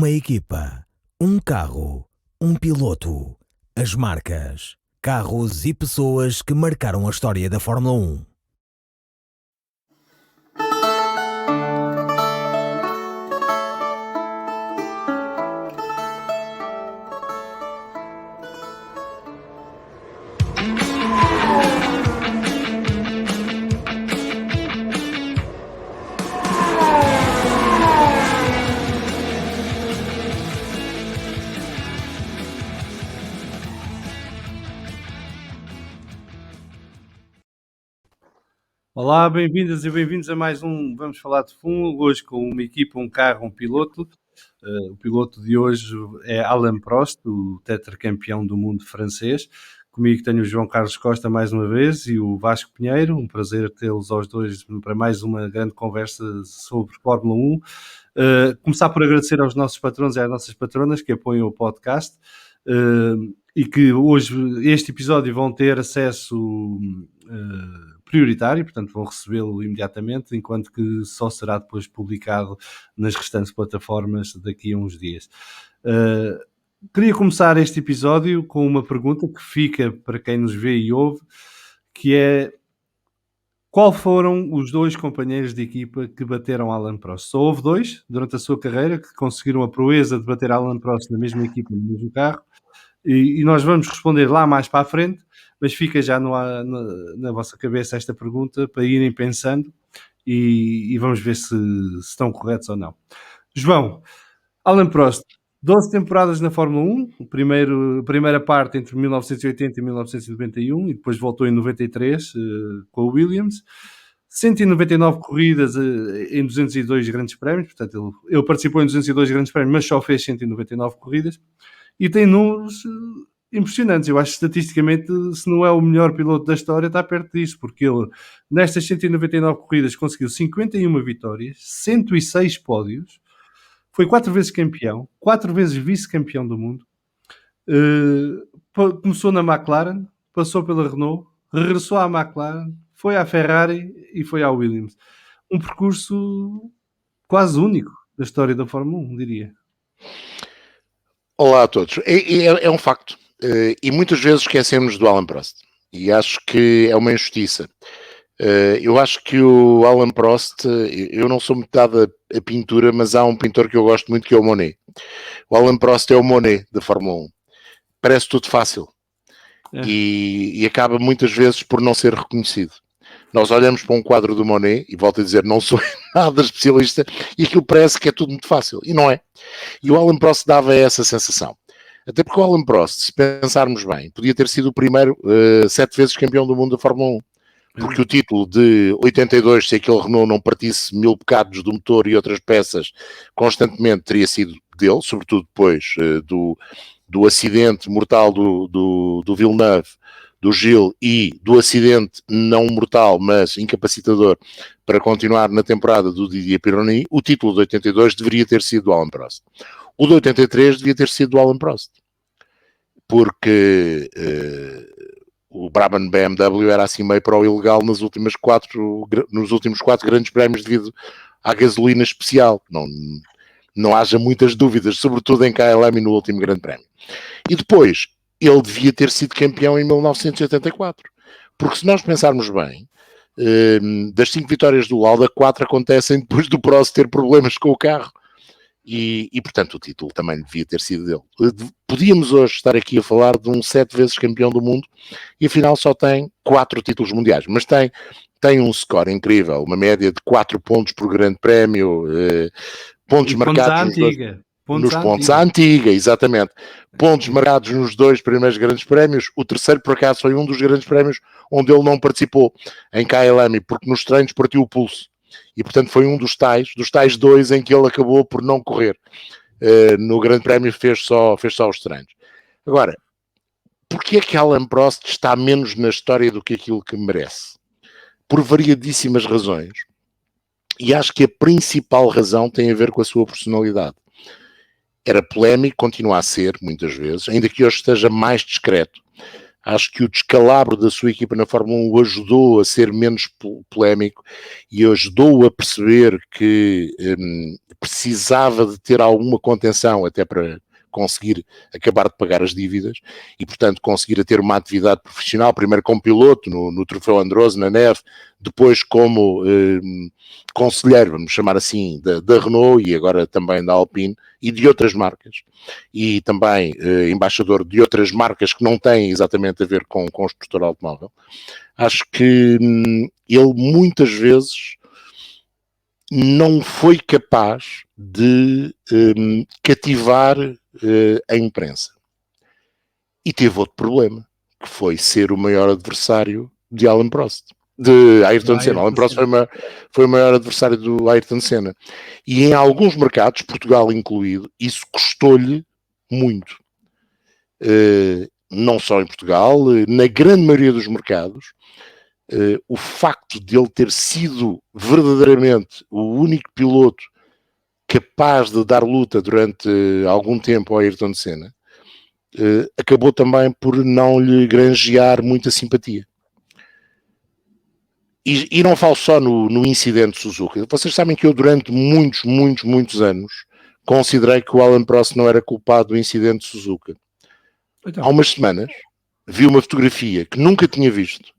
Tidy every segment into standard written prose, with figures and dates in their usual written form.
Uma equipa, um carro, um piloto, as marcas, carros e pessoas que marcaram a história da Fórmula 1. Olá, bem-vindas e bem-vindos a mais um Vamos Falar de Fumo, hoje com uma equipa, um carro, um piloto. O piloto de hoje é Alain Prost, o tetracampeão do mundo francês. Comigo tenho o João Carlos Costa mais uma vez e o Vasco Pinheiro. Um prazer tê-los aos dois para mais uma grande conversa sobre Fórmula 1. Começar por agradecer aos nossos patronos e às nossas patronas que apoiam o podcast e que hoje, este episódio, vão ter acesso prioritário, portanto vão recebê-lo imediatamente, enquanto que só será depois publicado nas restantes plataformas daqui a uns dias. Queria começar este episódio com uma pergunta que fica para quem nos vê e ouve, que é: qual foram os dois companheiros de equipa que bateram Alain Prost? Só houve dois durante a sua carreira que conseguiram a proeza de bater Alain Prost na mesma equipa, no mesmo carro, e nós vamos responder lá mais para a frente, mas fica já na vossa cabeça esta pergunta para irem pensando e vamos ver se estão corretos ou não. João, Alain Prost, 12 temporadas na Fórmula 1, a primeira parte entre 1980 e 1991, e depois voltou em 93 com a Williams. 199 corridas em 202 grandes prémios, portanto ele participou em 202 grandes prémios, mas só fez 199 corridas, e tem números impressionantes. Eu acho que estatisticamente, se não é o melhor piloto da história, está perto disso, porque ele nestas 199 corridas conseguiu 51 vitórias, 106 pódios, foi 4 vezes campeão, 4 vezes vice-campeão do mundo, começou na McLaren, passou pela Renault, regressou à McLaren, foi à Ferrari e foi à Williams. Um percurso quase único da história da Fórmula 1, diria. Olá a todos. É um facto. E muitas vezes esquecemos do Alain Prost. E acho que é uma injustiça. Eu acho que o Alain Prost, eu não sou muito dado a pintura, mas há um pintor que eu gosto muito, que é o Monet. O Alain Prost é o Monet da Fórmula 1. Parece tudo fácil. E acaba muitas vezes por não ser reconhecido. Nós olhamos para um quadro do Monet, e volto a dizer, não sou nada especialista, e aquilo parece que é tudo muito fácil. E não é. E o Alain Prost dava essa sensação. Até porque o Alain Prost, se pensarmos bem, podia ter sido o primeiro 7 vezes campeão do mundo da Fórmula 1. Porque o título de 82, se aquele Renault não partisse 1000 bocados do motor e outras peças constantemente, teria sido dele, sobretudo depois do acidente mortal do Villeneuve, do Gilles, e do acidente não mortal, mas incapacitador, para continuar na temporada do Didier Pironi. O título de 82 deveria ter sido do Alain Prost. O de 83 devia ter sido do Alain Prost. Porque o Brabham BMW era assim meio para o ilegal nos últimos 4 grandes prémios devido à gasolina especial. Não haja muitas dúvidas, sobretudo em KLM e no último grande prémio. E depois, ele devia ter sido campeão em 1984. Porque se nós pensarmos bem, das 5 vitórias do Lauda, 4 acontecem depois do Prost ter problemas com o carro. E portanto o título também devia ter sido dele. Podíamos hoje estar aqui a falar de um 7 vezes campeão do mundo e afinal só tem 4 títulos mundiais, mas tem um score incrível, uma média de 4 pontos por grande prémio, pontos marcados nos pontos à antiga, exatamente. Pontos marcados nos 2 primeiros grandes prémios. O terceiro, por acaso, foi um dos grandes prémios onde ele não participou, em KLM, porque nos treinos partiu o pulso. E, portanto, foi um dos tais 2 em que ele acabou por não correr. No Grande Prémio fez só os treinos. Agora, porquê é que Alain Prost está menos na história do que aquilo que merece? Por variadíssimas razões. E acho que a principal razão tem a ver com a sua personalidade. Era polémico, continua a ser, muitas vezes, ainda que hoje esteja mais discreto. Acho que o descalabro da sua equipa na Fórmula 1 o ajudou a ser menos polémico e ajudou a perceber que precisava de ter alguma contenção até para conseguir acabar de pagar as dívidas e, portanto, conseguir ter uma atividade profissional, primeiro como piloto no Troféu Androso, na neve, depois como conselheiro, vamos chamar assim, da Renault e agora também da Alpine e de outras marcas. E também embaixador de outras marcas que não têm exatamente a ver com construtor automóvel. Acho que ele muitas vezes não foi capaz de cativar a imprensa. E teve outro problema, que foi ser o maior adversário de Alain Prost, de Ayrton Senna. Alain Prost foi o maior adversário do Ayrton Senna. E em alguns mercados, Portugal incluído, isso custou-lhe muito. Não só em Portugal, na grande maioria dos mercados, o facto de ele ter sido verdadeiramente o único piloto capaz de dar luta durante algum tempo ao Ayrton Senna, acabou também por não lhe granjear muita simpatia. E não falo só no incidente Suzuka. Vocês sabem que eu durante muitos anos considerei que o Alain Prost não era culpado do incidente Suzuka. Então, há umas semanas vi uma fotografia que nunca tinha visto,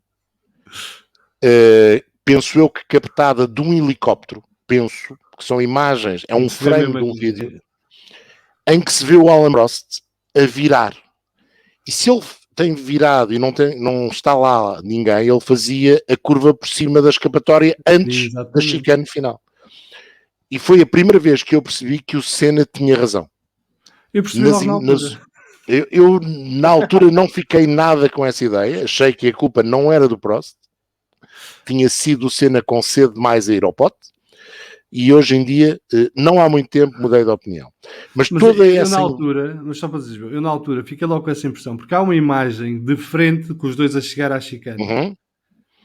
penso eu que captada de um helicóptero, penso que são imagens, é um frame de um vídeo em que se vê o Alain Prost a virar. E se ele tem virado e não está lá ninguém, ele fazia a curva por cima da escapatória antes da chicane final. E foi a primeira vez que eu percebi que o Senna tinha razão. Eu percebi logo na altura. Eu na altura não fiquei nada com essa ideia, achei que a culpa não era do Prost, tinha sido o Senna com sede mais a ir ao pote, e hoje em dia, não há muito tempo, mudei de opinião. Mas toda eu essa... na altura, mas só para dizer, eu na altura fiquei logo com essa impressão, porque há uma imagem de frente com os dois a chegar à chicane,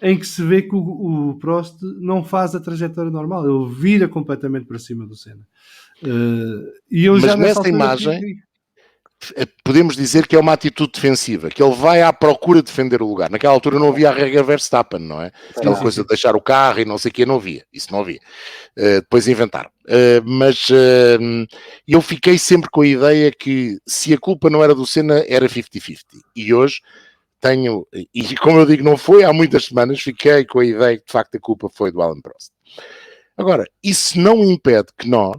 em que se vê que o Prost não faz a trajetória normal, ele vira completamente para cima do Senna. E eu mas já nessa imagem... podemos dizer que é uma atitude defensiva, que ele vai à procura de defender o lugar. Naquela altura não havia a regra Verstappen, não é? Aquela coisa de deixar o carro e não sei o que, não havia. Isso não havia. Depois inventaram. Mas eu fiquei sempre com a ideia que se a culpa não era do Senna, era 50-50. E hoje tenho, e como eu digo, não foi há muitas semanas, fiquei com a ideia que de facto a culpa foi do Alain Prost. Agora, isso não impede que nós...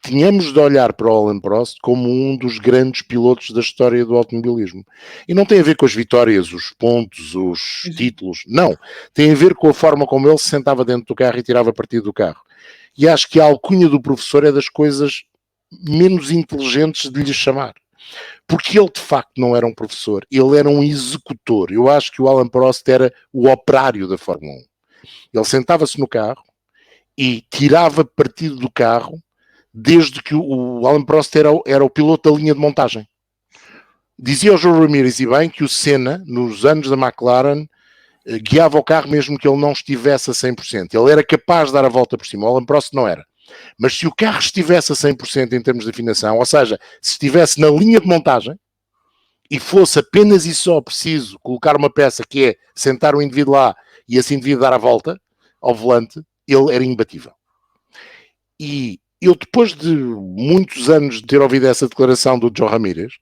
tínhamos de olhar para o Alain Prost como um dos grandes pilotos da história do automobilismo. E não tem a ver com as vitórias, os pontos, os títulos. Não. Tem a ver com a forma como ele se sentava dentro do carro e tirava partido do carro. E acho que a alcunha do professor é das coisas menos inteligentes de lhe chamar. Porque ele, de facto, não era um professor. Ele era um executor. Eu acho que o Alain Prost era o operário da Fórmula 1. Ele sentava-se no carro e tirava partido do carro desde que o Alain Prost era o piloto da linha de montagem. Dizia o João Ramirez, e bem, que o Senna, nos anos da McLaren, guiava o carro mesmo que ele não estivesse a 100%. Ele era capaz de dar a volta por cima. O Alain Prost não era. Mas se o carro estivesse a 100% em termos de afinação, ou seja, se estivesse na linha de montagem e fosse apenas e só preciso colocar uma peça que é sentar o indivíduo lá e esse indivíduo dar a volta ao volante, ele era imbatível. E eu, depois de muitos anos de ter ouvido essa declaração do João Ramirez,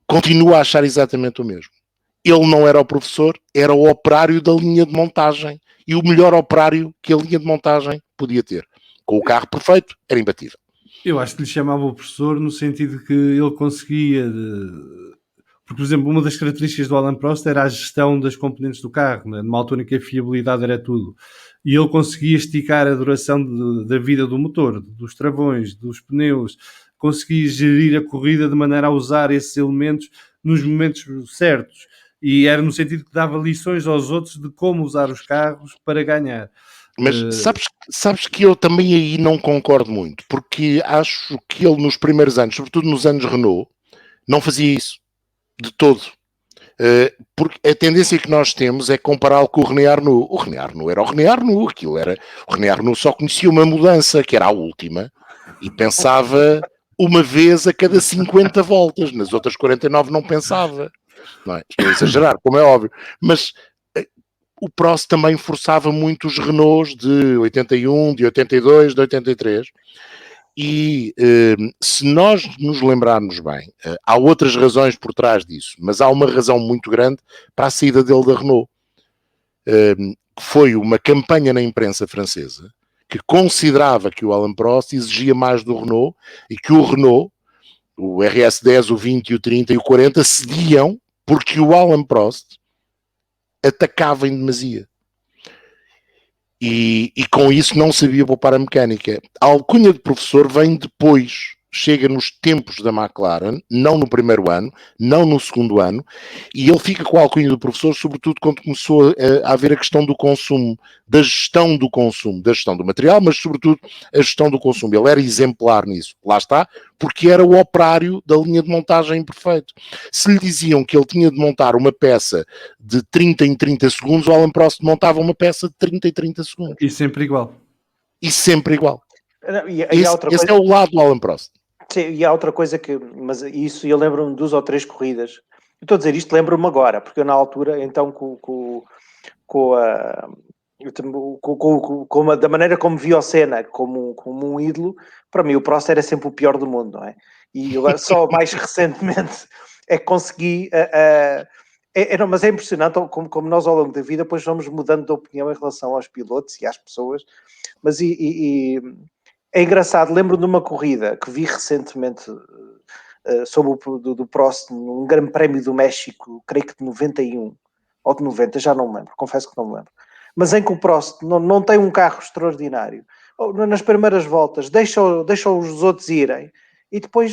continuo a achar exatamente o mesmo. Ele não era o professor, era o operário da linha de montagem. E o melhor operário que a linha de montagem podia ter. Com o carro perfeito, era imbatível. Eu acho que lhe chamava o professor no sentido que ele conseguia... Porque, por exemplo, uma das características do Alain Prost era a gestão das componentes do carro, né? Numa altura em que a fiabilidade era tudo. E ele conseguia esticar a duração da vida do motor, dos travões, dos pneus, conseguia gerir a corrida de maneira a usar esses elementos nos momentos certos. E era no sentido que dava lições aos outros de como usar os carros para ganhar. Mas sabes que eu também aí não concordo muito, porque acho que ele nos primeiros anos, sobretudo nos anos Renault, não fazia isso de todo. Porque a tendência que nós temos é compará-lo com o René Arnoux. O René Arnoux era o René Arnoux, o René Arnoux só conhecia uma mudança, que era a última, e pensava uma vez a cada 50 voltas, nas outras 49 não pensava. Não é? Estou a exagerar, como é óbvio. Mas o Prost também forçava muito os Renaults de 81, de 82, de 83. E se nós nos lembrarmos bem, há outras razões por trás disso, mas há uma razão muito grande para a saída dele da Renault. Foi uma campanha na imprensa francesa que considerava que o Alain Prost exigia mais do Renault e que o Renault, o RS10, o 20, o 30 e o 40 cediam porque o Alain Prost atacava em demasia. E com isso não sabia poupar a mecânica. A alcunha de professor vem depois, chega nos tempos da McLaren, não no primeiro ano, não no segundo ano, e ele fica com a alcunha do professor, sobretudo quando começou a haver a questão do consumo, da gestão do consumo, da gestão do material, mas sobretudo a gestão do consumo. Ele era exemplar nisso, lá está, porque era o operário da linha de montagem perfeito. Se lhe diziam que ele tinha de montar uma peça de 30 em 30 segundos, o Alain Prost montava uma peça de 30 em 30 segundos. E sempre igual. E sempre igual. Esse é o lado do Alain Prost. Sim, e há outra coisa que, mas isso eu lembro-me de 2 ou 3 corridas. Eu estou a dizer isto, lembro-me agora, porque eu na altura, então, da maneira como vi o Senna como um ídolo, para mim o Prost era sempre o pior do mundo, não é? E agora só mais recentemente é que consegui... mas é impressionante como nós ao longo da vida depois vamos mudando de opinião em relação aos pilotos e às pessoas, mas é engraçado, lembro de uma corrida que vi recentemente sobre do Prost num Grande Prémio do México, creio que de 91 ou de 90, já não me lembro, confesso que não me lembro, mas em que o Prost não tem um carro extraordinário, nas primeiras voltas deixa os outros irem e depois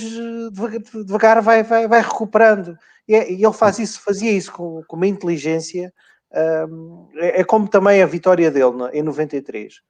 devagar vai recuperando, e ele fazia isso com uma inteligência. É como também a vitória dele em 93.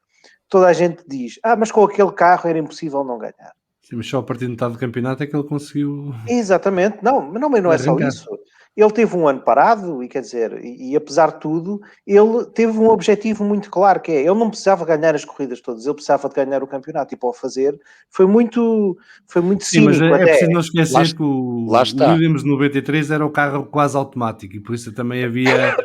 Toda a gente diz, mas com aquele carro era impossível não ganhar. Sim, mas só a partir de metade do campeonato é que ele conseguiu... Exatamente, mas não é só isso. Ele teve um ano parado, e quer dizer, e apesar de tudo, ele teve um objetivo muito claro, que é, ele não precisava ganhar as corridas todas, ele precisava de ganhar o campeonato, e para o fazer, foi muito Sim, mas cínico. é preciso não esquecer que o Williams 93 era o carro quase automático, e por isso também havia...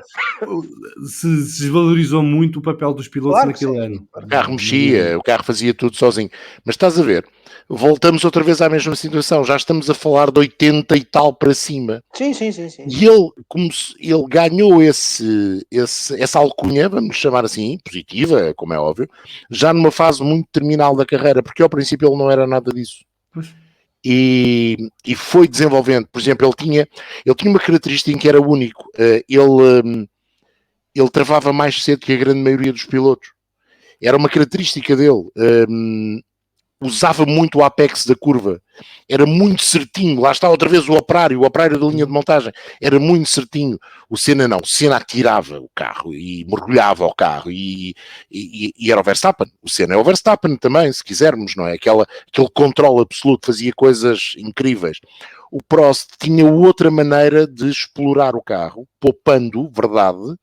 se desvalorizou muito o papel dos pilotos naquele ano. O carro mexia, o carro fazia tudo sozinho. Mas estás a ver, voltamos outra vez à mesma situação, já estamos a falar de 80 e tal para cima. Sim. E ele ganhou essa alcunha, vamos chamar assim, positiva, como é óbvio, já numa fase muito terminal da carreira, porque ao princípio ele não era nada disso. Pois. E foi desenvolvendo. Por exemplo, ele tinha uma característica que era único. Ele travava mais cedo que a grande maioria dos pilotos. Era uma característica dele. Usava muito o apex da curva. Era muito certinho. Lá está outra vez o operário da linha de montagem. Era muito certinho. O Senna não. O Senna atirava o carro e mergulhava o carro e era o Verstappen. O Senna é o Verstappen também, se quisermos, não é? Aquele controle absoluto, fazia coisas incríveis. O Prost tinha outra maneira de explorar o carro, poupando, verdade,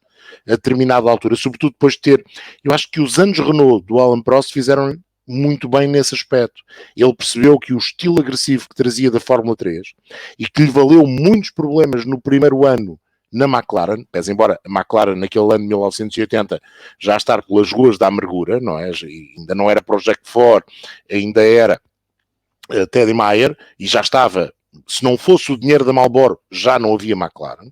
a determinada altura, sobretudo depois de ter... Eu acho que os anos Renault do Alain Prost fizeram muito bem nesse aspecto. Ele percebeu que o estilo agressivo que trazia da Fórmula 3 e que lhe valeu muitos problemas no primeiro ano na McLaren, pese embora a McLaren naquele ano de 1980 já estar pelas ruas da amargura, não é? Ainda não era Project 4, ainda era Teddy Mayer, e já estava, se não fosse o dinheiro da Marlboro, já não havia McLaren.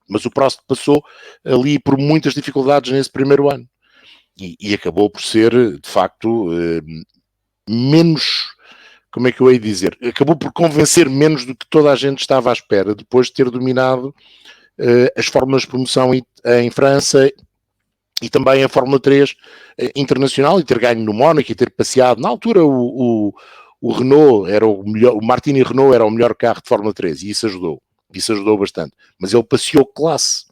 Mas o Prost passou ali por muitas dificuldades nesse primeiro ano. E acabou por ser, de facto, menos, como é que eu hei de dizer? Acabou por convencer menos do que toda a gente estava à espera, depois de ter dominado as fórmulas de promoção em França e também a Fórmula 3 internacional, e ter ganho no Mónaco e ter passeado. Na altura o Renault era o melhor, o Martini Renault era o melhor carro de Fórmula 3 e isso ajudou bastante. Mas ele passeou classe.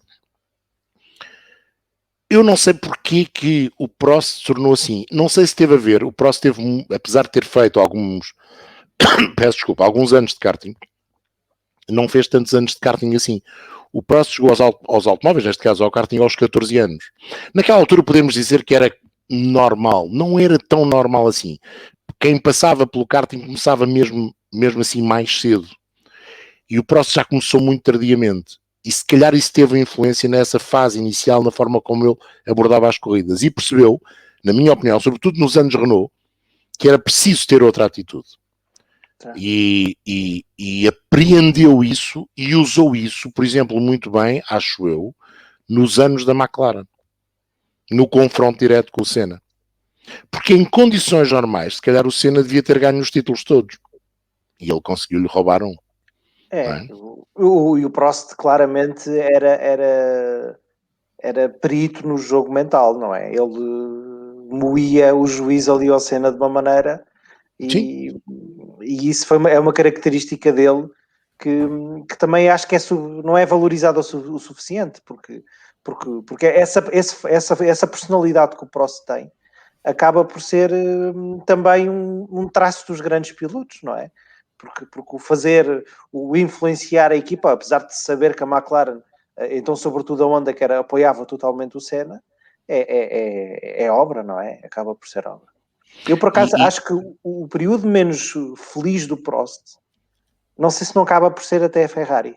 Eu não sei porque que o Prost se tornou assim. Não sei se teve a ver. O Prost teve, apesar de ter feito alguns anos de karting, não fez tantos anos de karting assim. O Prost chegou aos automóveis, neste caso ao karting, aos 14 anos. Naquela altura podemos dizer que era normal. Não era tão normal assim. quem passava pelo karting começava mesmo assim mais cedo. E o Prost já começou muito tardiamente. E se calhar isso teve influência nessa fase inicial, na forma como ele abordava as corridas. E percebeu, na minha opinião, sobretudo nos anos Renault, que era preciso ter outra atitude. E apreendeu isso e usou isso, por exemplo, muito bem, acho eu, nos anos da McLaren. No confronto direto com o Senna. Porque em condições normais, se calhar o Senna devia ter ganho os títulos todos. E ele conseguiu-lhe roubar um. E o Prost claramente era perito no jogo mental, não é? Ele moía o juiz ali ao Senna de uma maneira e isso é uma característica dele que também acho que não é valorizada o suficiente, porque essa personalidade que o Prost tem acaba por ser também um traço dos grandes pilotos, não é? Porque o influenciar a equipa, apesar de saber que a McLaren, então sobretudo a Honda, que apoiava totalmente o Senna, é obra, não é? Acaba por ser obra. Eu, por acaso, acho que o período menos feliz do Prost, não sei se não acaba por ser até a Ferrari.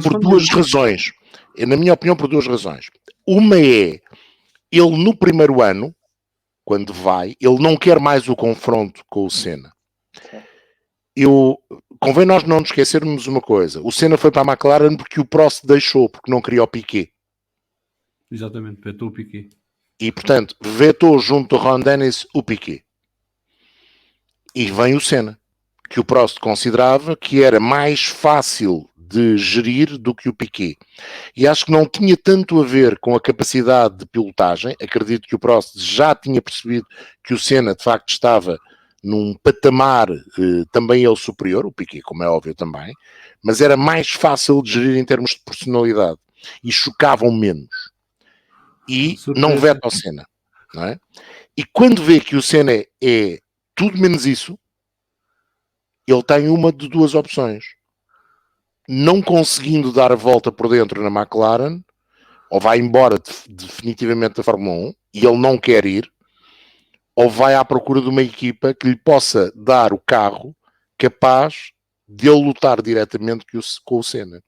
Por duas razões. Na minha opinião, por duas razões. Uma é, ele no primeiro ano, quando ele não quer mais o confronto com o Senna. Convém nós não nos esquecermos uma coisa. O Senna foi para a McLaren porque o Prost deixou, porque não queria o Piquet. Exatamente, vetou o Piquet. E, portanto, vetou junto ao Ron Dennis o Piquet. E vem o Senna, que o Prost considerava que era mais fácil de gerir do que o Piquet. E acho que não tinha tanto a ver com a capacidade de pilotagem. Acredito que o Prost já tinha percebido que o Senna, de facto, estava num patamar também ele superior, o Piquet, como é óbvio também, mas era mais fácil de gerir em termos de personalidade. E chocavam menos. E não veta ao Senna, não é? E quando vê que o Senna é tudo menos isso, ele tem uma de duas opções. Não conseguindo dar a volta por dentro na McLaren, ou vai embora definitivamente da Fórmula 1, e ele não quer ir, ou vai à procura de uma equipa que lhe possa dar o carro capaz de ele lutar diretamente com o Senna.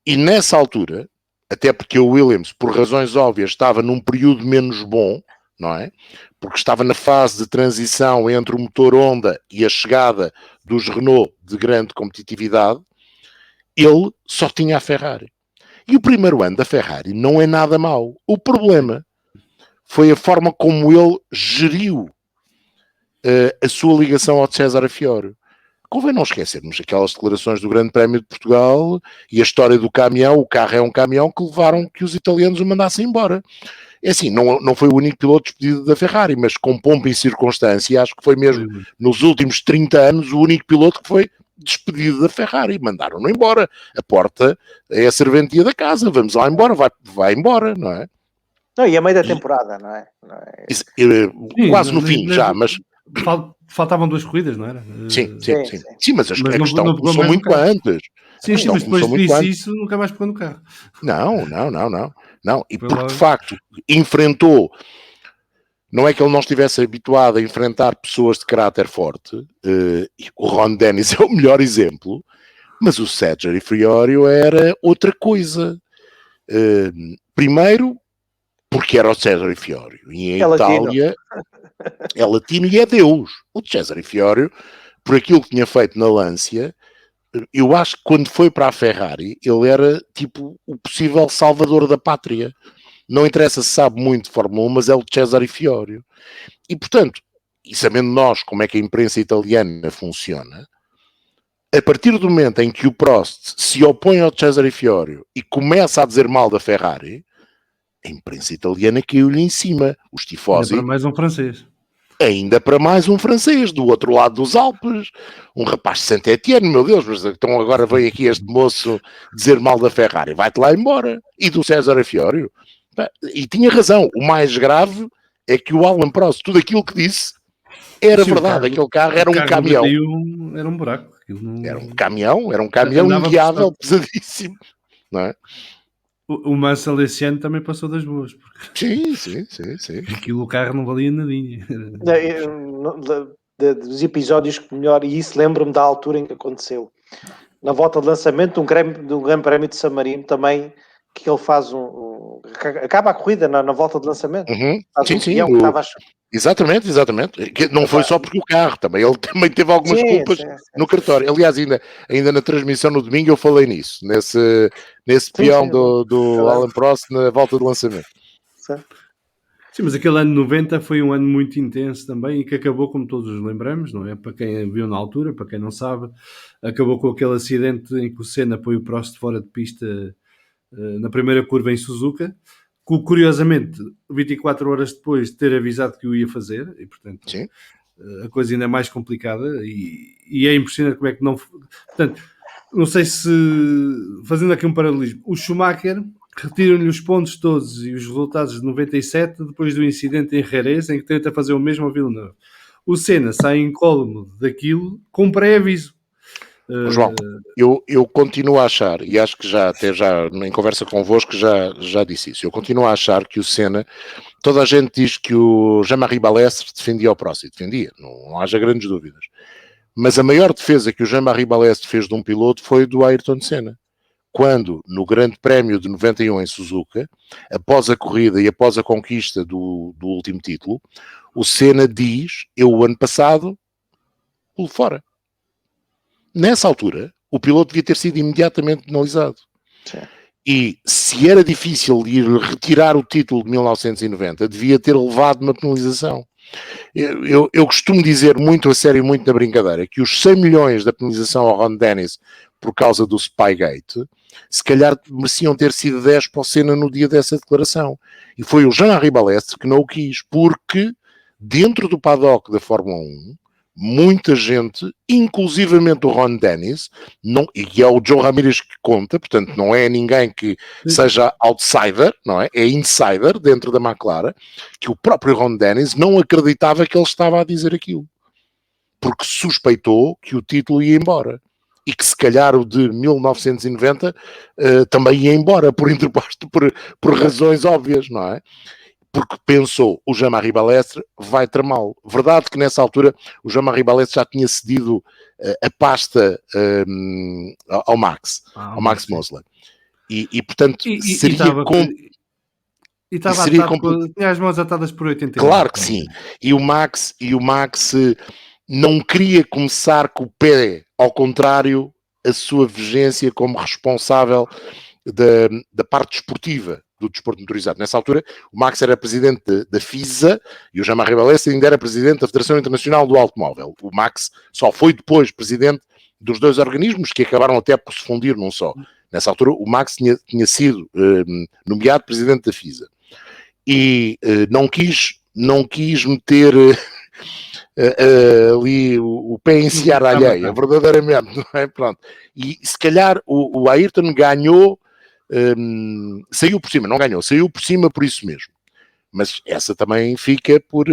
E nessa altura, até porque o Williams, por razões óbvias, estava num período menos bom, não é? Porque estava na fase de transição entre o motor Honda e a chegada dos Renault de grande competitividade, ele só tinha a Ferrari. E o primeiro ano da Ferrari não é nada mau. O problema foi a forma como ele geriu a sua ligação ao César Fiore. Convém não esquecermos aquelas declarações do Grande Prémio de Portugal e a história do caminhão, o carro é um caminhão, que levaram que os italianos o mandassem embora. É assim, não foi o único piloto despedido da Ferrari, mas com pompa e circunstância, acho que foi mesmo nos últimos 30 anos o único piloto que foi despedido da Ferrari. Mandaram-no embora. A porta é a serventia da casa, vamos lá embora, vai embora, não é? Não, e a meio da temporada, não é? Quase no fim, já, mas... Faltavam 2 corridas, não era? Sim, mas a questão começou muito antes. Sim, mas depois disse isso, nunca mais pegou no carro. Não, e porque de facto enfrentou, não é que ele não estivesse habituado a enfrentar pessoas de caráter forte, o Ron Dennis é o melhor exemplo, mas o Sergio Fiorio era outra coisa. Primeiro, porque era o Cesare Fiorio, e em Itália é latino e é Deus. O Cesare Fiorio, por aquilo que tinha feito na Lancia, eu acho que quando foi para a Ferrari, ele era tipo o possível salvador da pátria. Não interessa se sabe muito de Fórmula 1, mas é o Cesare Fiorio. E portanto, e sabendo nós como é que a imprensa italiana funciona, a partir do momento em que o Prost se opõe ao Cesare Fiorio e começa a dizer mal da Ferrari, a imprensa italiana caiu-lhe em cima. Os tifosi... Ainda para mais um francês, do outro lado dos Alpes, um rapaz de Saint-Étienne, meu Deus, mas então agora vem aqui este moço dizer mal da Ferrari, vai-te lá embora. E do Cesare Fiorio. E tinha razão, o mais grave é que o Alan Prost, tudo aquilo que disse, era verdade, aquele carro era um caminhão. Era um buraco. Era um caminhão inguiável, pesadíssimo, não é? O Mansell esse ano também passou das boas, porque Sim. aquilo o carro não valia nadinha. Dos episódios que melhor, e isso lembro-me da altura em que aconteceu. Na volta de lançamento de um Grande Prémio de San Marino também, que ele faz acaba a corrida na volta de lançamento. Faz Sim, peão que estava a... Exatamente. Que não foi só porque o carro, ele também teve algumas culpas no cartório. Aliás, ainda na transmissão no domingo eu falei nisso, nesse peão do Alan Prost na volta de lançamento. Sim, mas aquele ano 90 foi um ano muito intenso também e que acabou, como todos nos lembramos, não é? Para quem viu na altura, para quem não sabe, acabou com aquele acidente em que o Senna põe o Prost fora de pista na primeira curva em Suzuka, que curiosamente 24 horas depois de ter avisado que o ia fazer, e portanto Sim. A coisa ainda é mais complicada e é impressionante como é que não... Portanto, não sei se, fazendo aqui um paralelismo, o Schumacher retiram-lhe os pontos todos e os resultados de 97 depois do incidente em Jerez, em que tenta fazer o mesmo ao Villeneuve. O Senna sai incólume daquilo com pré-aviso. João, eu continuo a achar, e acho que já em conversa convosco já disse isso, eu continuo a achar que o Senna, toda a gente diz que o Jean-Marie Balestre defendia o Prost, e defendia, não haja grandes dúvidas. Mas a maior defesa que o Jean-Marie Balestre fez de um piloto foi do Ayrton Senna. Quando, no Grande Prémio de 91 em Suzuka, após a corrida e após a conquista do último título, o Senna diz, eu o ano passado pulo fora. Nessa altura, o piloto devia ter sido imediatamente penalizado. Sim. E se era difícil ir retirar o título de 1990, devia ter levado uma penalização. Eu costumo dizer muito a sério, muito na brincadeira, que os 100 milhões da penalização ao Ron Dennis por causa do Spygate, se calhar mereciam ter sido 10 para o Senna no dia dessa declaração. E foi o Jean-Marie Balestre que não o quis, porque dentro do paddock da Fórmula 1, muita gente, inclusivamente o Ron Dennis, e é o Joe Ramirez que conta, portanto não é ninguém que seja outsider, não é? É insider dentro da McLaren, que o próprio Ron Dennis não acreditava que ele estava a dizer aquilo, porque suspeitou que o título ia embora. E que se calhar o de 1990 também ia embora, por razões óbvias, não é? Porque pensou, o Jean-Marie Balestre vai tramá-lo. Verdade que nessa altura o Jean-Marie Balestre já tinha cedido a pasta ao Max Mosley. E portanto, seria como... E estava atado, tinha as mãos atadas por 89. Claro que sim. E o Max não queria começar com o pé, ao contrário, a sua vigência como responsável da parte desportiva do desporto motorizado. Nessa altura, o Max era presidente da FISA e o Jean-Marie Balestre ainda era presidente da Federação Internacional do Automóvel. O Max só foi depois presidente dos dois organismos que acabaram até por se fundir num só. Nessa altura, o Max tinha sido nomeado presidente da FISA. E não quis meter... ali o pé em seara alheia, verdadeiramente, não é? Pronto. E se calhar o Ayrton ganhou, saiu por cima, não ganhou, saiu por cima por isso mesmo. Mas essa também fica por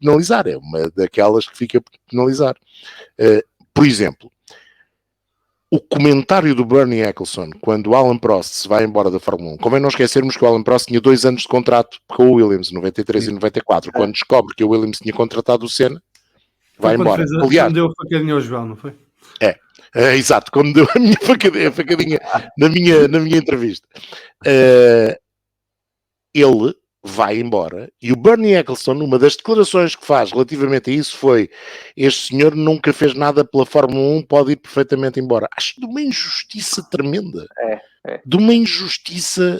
penalizar, é uma daquelas que fica por penalizar. Por exemplo, o comentário do Bernie Ecclestone quando o Alan Prost se vai embora da Fórmula 1, convém não esquecermos que o Alan Prost tinha 2 anos de contrato com o Williams, 93 e 94, quando descobre que o Williams tinha contratado o Senna, vai embora. Aliás, deu a facadinha ao João, não foi? Exato, quando deu a minha facadinha na minha entrevista. Ele vai embora e o Bernie Ecclestone, uma das declarações que faz relativamente a isso foi: este senhor nunca fez nada pela Fórmula 1, pode ir perfeitamente embora. Acho de uma injustiça tremenda. De uma injustiça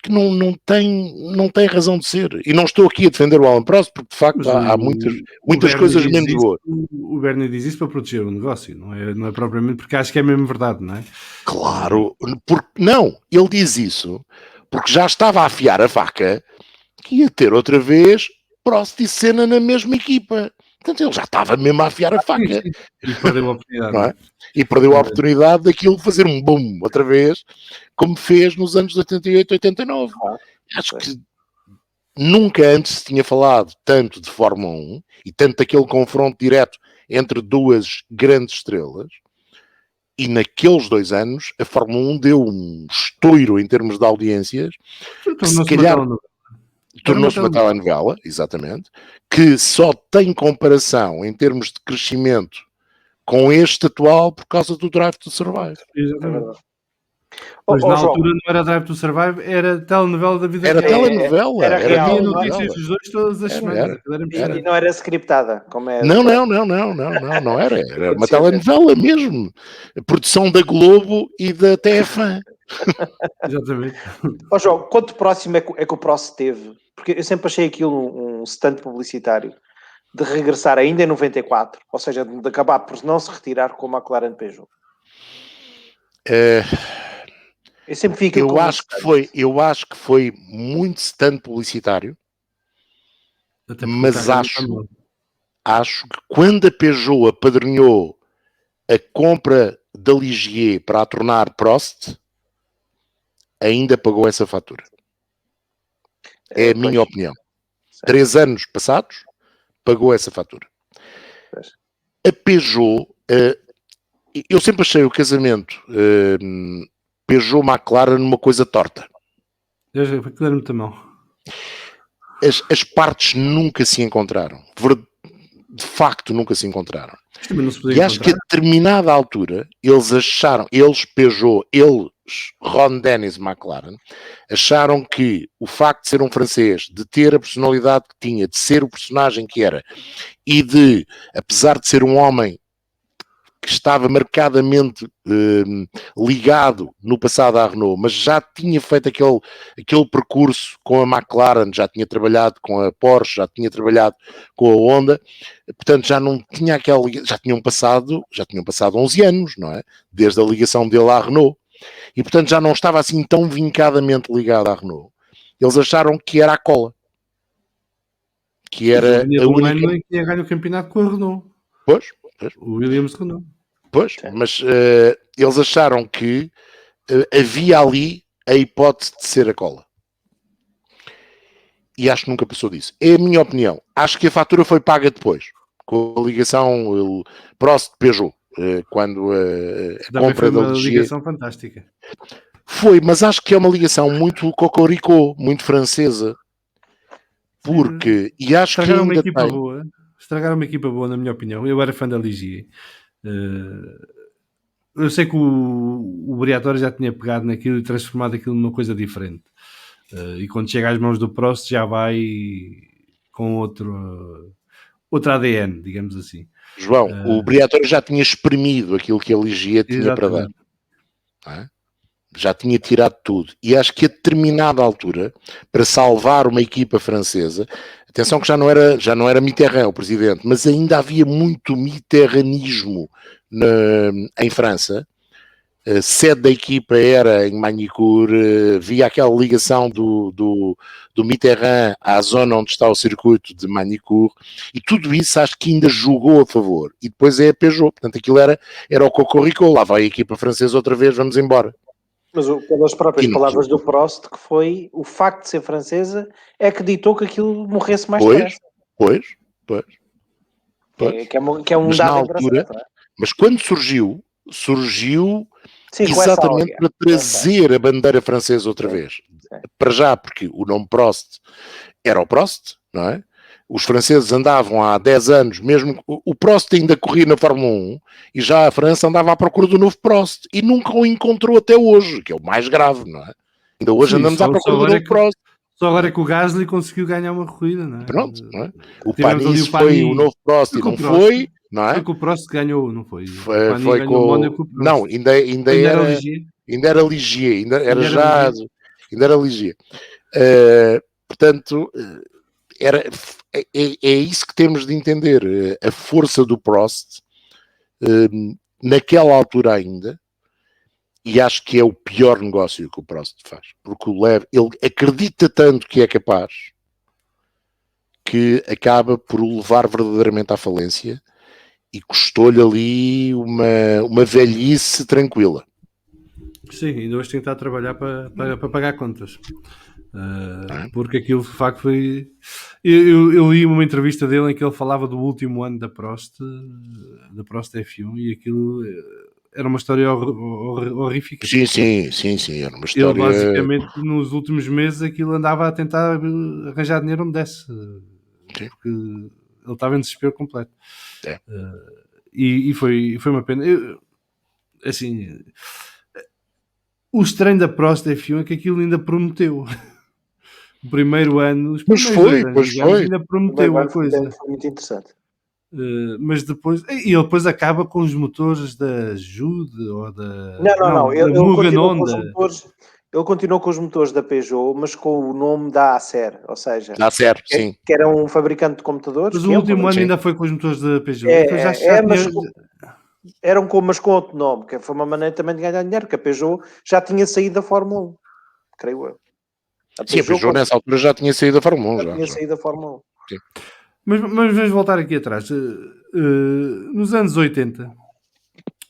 que não tem razão de ser. E não estou aqui a defender o Alan Prost, porque de facto há muitas coisas menos boas. O Bernie diz isso para proteger o negócio, não é propriamente porque acho que é mesmo verdade, não é? Claro, ele diz isso porque já estava a afiar a faca que ia ter outra vez Prost e Senna na mesma equipa. Portanto, ele já estava mesmo a afiar a faca. E perdeu a oportunidade. Não é? E perdeu a oportunidade daquilo fazer um boom outra vez, como fez nos anos 88, 89. Acho que nunca antes se tinha falado tanto de Fórmula 1 e tanto daquele confronto direto entre duas grandes estrelas. E naqueles 2 anos a Fórmula 1 deu um estouro em termos de audiências, que se calhar tornou-se uma telenovela, exatamente, que só tem comparação em termos de crescimento com este atual por causa do Drive to Survive. Exatamente. Mas na altura não era Drive to Survive, era telenovela da vida real. Telenovela. Era real. Havia notícias dos dois todas as semanas. E não era scriptada, como é. Não era. Era uma telenovela mesmo. A produção da Globo e da TFAN. Exatamente. João, quanto próximo é que o Prost teve? Porque eu sempre achei aquilo um stunt publicitário de regressar ainda em 94, ou seja, de acabar por não se retirar com a McLaren Peugeot. Eu sempre fico. Eu acho que foi muito stunt publicitário, mas acho que quando a Peugeot apadrinhou a compra da Ligier para a tornar Prost, ainda pagou essa fatura. É a minha opinião. 3 anos passados, pagou essa fatura. A Peugeot, eu sempre achei o casamento Peugeot-McLaren numa coisa torta. As partes nunca se encontraram. De facto, nunca se encontraram. E acho que a determinada altura, eles, Ron Dennis McLaren, acharam que o facto de ser um francês, de ter a personalidade que tinha, de ser o personagem que era, e de, apesar de ser um homem que estava marcadamente ligado no passado à Renault, mas já tinha feito aquele percurso com a McLaren, já tinha trabalhado com a Porsche, já tinha trabalhado com a Honda, portanto já não tinha já tinham passado 11 anos, não é? Desde a ligação dele à Renault, e portanto já não estava assim tão vincadamente ligado à Renault. Eles acharam que era a cola, que era a única... ano em que tinha ganho o campeonato com a Renault. Pois. O Williams Renault. Pois, mas eles acharam que havia ali a hipótese de ser a cola. E acho que nunca passou disso. É a minha opinião. Acho que a fatura foi paga depois, com a ligação Prost-Peugeot, quando a compra da Ligier... Foi uma ligação fantástica. Foi, mas acho que é uma ligação muito cocoricó, muito francesa. Porque... E acho que ainda uma equipa boa. Estragaram uma equipa boa, na minha opinião. Eu era fã da Ligier. Eu sei que o Briatore já tinha pegado naquilo e transformado aquilo numa coisa diferente. E quando chega às mãos do Prost já vai com outro ADN, digamos assim. João, o Briatore já tinha exprimido aquilo que a Ligier tinha para dar. Não é? Já tinha tirado tudo. E acho que a determinada altura, para salvar uma equipa francesa, atenção que já não era Mitterrand o presidente, mas ainda havia muito mitterrandismo em França. A sede da equipa era em Magny-Cours, via aquela ligação do Mitterrand à zona onde está o circuito de Magny-Cours, e tudo isso acho que ainda jogou a favor. E depois é a Peugeot, portanto aquilo era o cocoricó, lá vai a equipa francesa outra vez, vamos embora. Mas pelas próprias palavras do Prost, que foi o facto de ser francesa, é que ditou que aquilo morresse mais depressa. Pois. Que é um dado altura, mas quando surgiu exatamente para trazer a bandeira francesa outra vez. Para já, porque o nome Prost era o Prost, não é? Os franceses andavam há 10 anos, mesmo o Prost ainda corria na Fórmula 1, e já a França andava à procura do novo Prost, e nunca o encontrou até hoje, que é o mais grave, não é? Ainda hoje andamos à procura do novo Prost. Só agora é que o Gasly conseguiu ganhar uma corrida, não é? Pronto, não é? O Panis foi o novo Prost e não foi, não é? Foi que o Prost ganhou, não foi? Foi com o Mónaco. Não, ainda era Ligier. Ainda era Ligier. Portanto, é isso que temos de entender. A força do Prost, naquela altura ainda, e acho que é o pior negócio que o Prost faz, porque ele acredita tanto que é capaz, que acaba por o levar verdadeiramente à falência, e custou-lhe ali uma velhice tranquila. Sim, ainda hoje tem que estar a trabalhar para pagar contas. Porque aquilo de facto foi... Eu li uma entrevista dele em que ele falava do último ano da Prost F1, e aquilo era uma história horrífica. Sim, era uma história... Ele basicamente nos últimos meses aquilo andava a tentar arranjar dinheiro onde desse, porque ele estava em desespero completo. E foi uma pena. Assim, o estranho da Prost F1 é que aquilo ainda prometeu. O primeiro ano, os primeiros anos, ainda prometeu uma coisa. Foi muito interessante. Mas depois, e ele depois acaba com os motores da Jude ou da... Não. Ele continuou com os motores da Peugeot, mas com o nome da Acer, ou seja, sim. Que era um fabricante de computadores. Mas o último ano ainda foi com os motores da Peugeot. Eram mas com outro nome, que foi uma maneira também de ganhar dinheiro, porque a Peugeot já tinha saído da Fórmula 1, creio eu. A Peugeot nessa altura já tinha saído da Fórmula 1. Já tinha saído da Fórmula 1. Sim. Mas vamos voltar aqui atrás. Nos anos 80,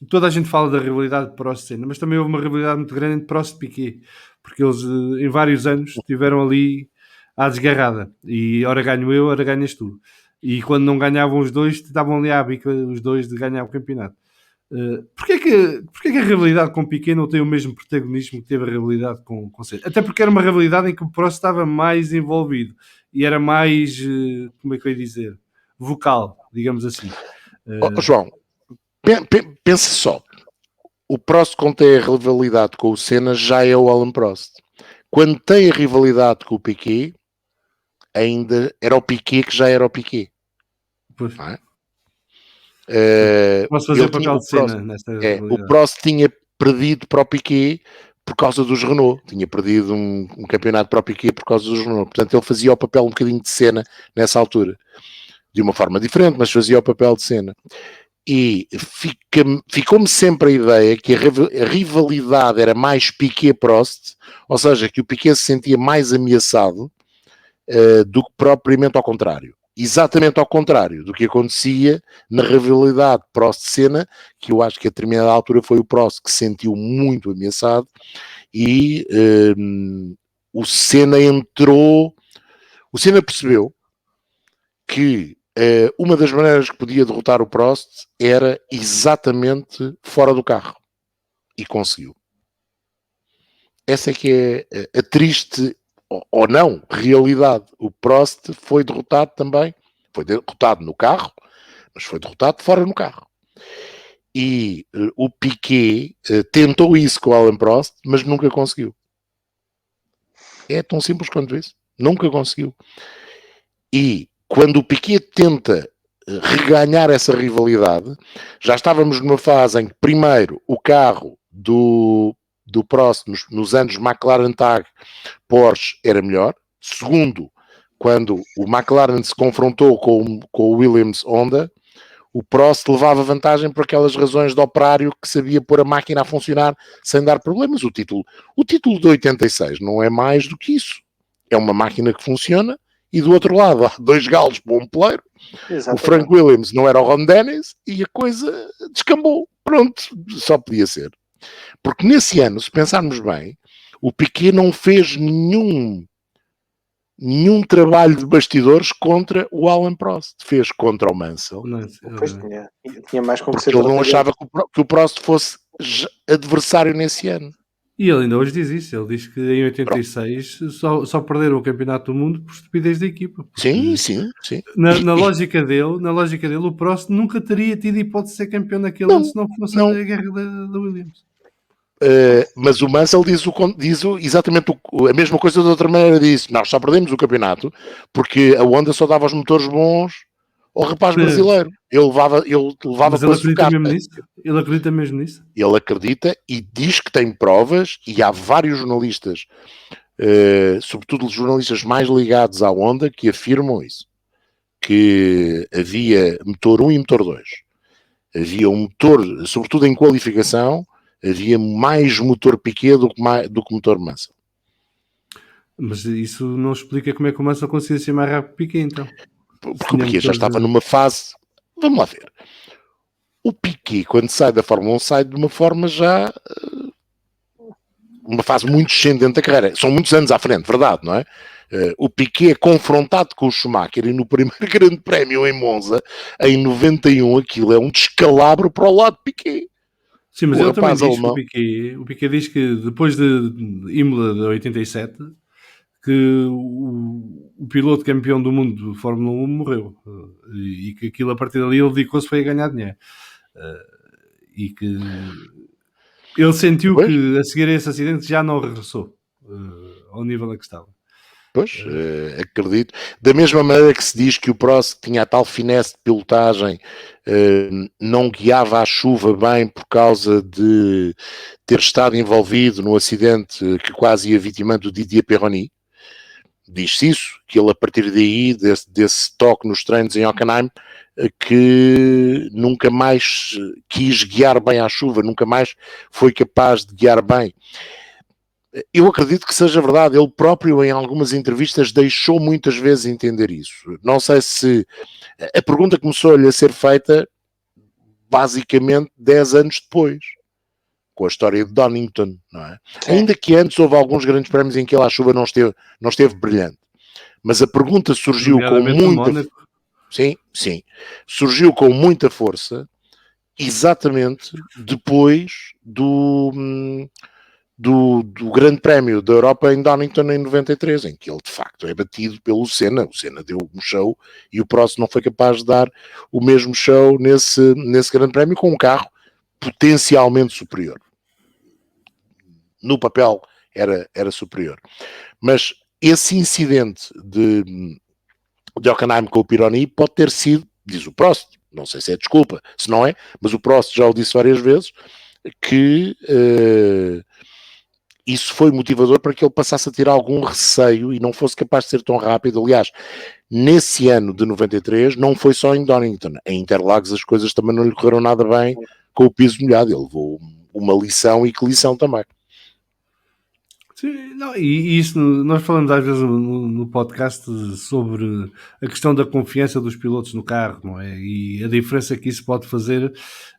toda a gente fala da rivalidade de Prost-Senna, mas também houve uma rivalidade muito grande entre Prost e Piquet, porque eles em vários anos estiveram ali à desgarrada. E ora ganho eu, ora ganhas tu. E quando não ganhavam os dois, estavam ali à bica os dois de ganhar o campeonato. Porquê que a rivalidade com Piquet não tem o mesmo protagonismo que teve a rivalidade com Senna? Até porque era uma rivalidade em que o Prost estava mais envolvido e era mais, como é que eu ia dizer, vocal, digamos assim. João, pensa só. O Prost, quando tem a rivalidade com o Senna, já é o Alain Prost. Quando tem a rivalidade com o Piquet, ainda era o Piquet que já era o Piquet. Pois. Não é? Posso fazer o papel de Senna nesta o Prost tinha perdido para o Piquet por causa dos Renault. Tinha perdido um campeonato para o Piquet por causa dos Renault. Portanto, ele fazia o papel um bocadinho de Senna nessa altura. De uma forma diferente, mas fazia o papel de Senna. E ficou-me sempre a ideia que a rivalidade era mais Piquet-Prost, ou seja, que o Piquet se sentia mais ameaçado do que propriamente ao contrário. Exatamente ao contrário do que acontecia na rivalidade Prost-Senna, que eu acho que a determinada altura foi o Prost que se sentiu muito ameaçado e o Senna percebeu que uma das maneiras que podia derrotar o Prost era exatamente fora do carro. E conseguiu. Essa é que é a triste, ou não, realidade. O Prost foi derrotado também. Foi derrotado no carro, mas foi derrotado fora no carro. E o Piquet tentou isso com o Alain Prost, mas nunca conseguiu. É tão simples quanto isso. Nunca conseguiu. E quando o Piquet tenta reganhar essa rivalidade, já estávamos numa fase em que, primeiro, o carro do Prost nos anos McLaren Tag Porsche era melhor. Segundo, quando o McLaren se confrontou com o Williams Honda, o Prost levava vantagem por aquelas razões de operário que sabia pôr a máquina a funcionar sem dar problemas. O título de 86 não é mais do que isso. É uma máquina que funciona. E do outro lado há dois galos para um poleiro. O Frank Williams não era o Ron Dennis e a coisa descambou. Pronto, só podia ser. Porque nesse ano, se pensarmos bem, o Piquet não fez nenhum trabalho de bastidores contra o Alain Prost. Fez contra o Mansell. Pois tinha mais com que ser. Porque ele não achava que o Prost fosse adversário nesse ano. E ele ainda hoje diz isso. Ele diz que em 86 só perderam o campeonato do mundo por estupidez da equipa. Sim. Na lógica dele, o Prost nunca teria tido hipótese de ser campeão naquele ano se não fosse a guerra da Williams. Mas o Mansell diz exatamente a mesma coisa de outra maneira. Disse, nós só perdemos o campeonato porque a Honda só dava os motores bons ao rapaz brasileiro. Ele levava mas ele acredita mesmo nisso? Ele acredita mesmo nisso? Ele acredita e diz que tem provas, e há vários jornalistas, sobretudo os jornalistas mais ligados à Honda, que afirmam isso. Que havia motor 1 e motor 2. Havia um motor, sobretudo em qualificação, havia mais motor Piquet do que motor Mansell. Mas isso não explica como é que o Mansell conseguia ser mais rápido que Piquet, então. Porque o Piquet já estava numa fase... Vamos lá ver. O Piquet, quando sai da Fórmula 1, sai de uma forma já... uma fase muito descendente da carreira. São muitos anos à frente, verdade, não é? O Piquet é confrontado com o Schumacher e no primeiro grande prémio em Monza, em 91, aquilo é um descalabro para o lado de Piquet. Sim, mas O ele também rapaz diz que alemão, o Piquet diz que depois de Imola de 87, que o piloto campeão do mundo de Fórmula 1 morreu. E que aquilo, a partir dali, ele dedicou-se para ir ganhar dinheiro. E que ele sentiu pois, que a seguir a esse acidente já não regressou ao nível a que estava. pois, acredito. Da mesma maneira que se diz que o Prost tinha a tal finesse de pilotagem, não guiava a chuva bem por causa de ter estado envolvido no acidente que quase ia vitimando o Didier Pironi. Diz-se isso, que ele a partir daí, desse toque nos treinos em Hockenheim, que nunca mais quis guiar bem à chuva, nunca mais foi capaz de guiar bem. Eu acredito que seja verdade, ele próprio em algumas entrevistas deixou muitas vezes entender isso. Não sei se a pergunta começou-lhe a ser feita basicamente 10 anos depois, com a história de Donington, não é? Sim. Ainda que antes houve alguns grandes prémios em que ele à chuva não esteve brilhante. Mas a pergunta surgiu com Nomeadamente no muita... Mónaco. Sim. Surgiu com muita força exatamente depois do Grande Prémio da Europa em Donington em 93, em que ele de facto é batido pelo Senna. O Senna deu um show e o Prost não foi capaz de dar o mesmo show nesse Grande Prémio com um carro potencialmente superior. No papel era superior. Mas esse incidente de Hockenheim com o Pironi pode ter sido, diz o Prost, não sei se é desculpa, se não é, mas o Prost já o disse várias vezes, que isso foi motivador para que ele passasse a ter algum receio e não fosse capaz de ser tão rápido. Aliás, nesse ano de 93 não foi só em Donington, em Interlagos as coisas também não lhe correram nada bem com o piso molhado, ele levou uma lição, e que lição também. Sim, não, e isso nós falamos às vezes no podcast sobre a questão da confiança dos pilotos no carro, não é? E a diferença que isso pode fazer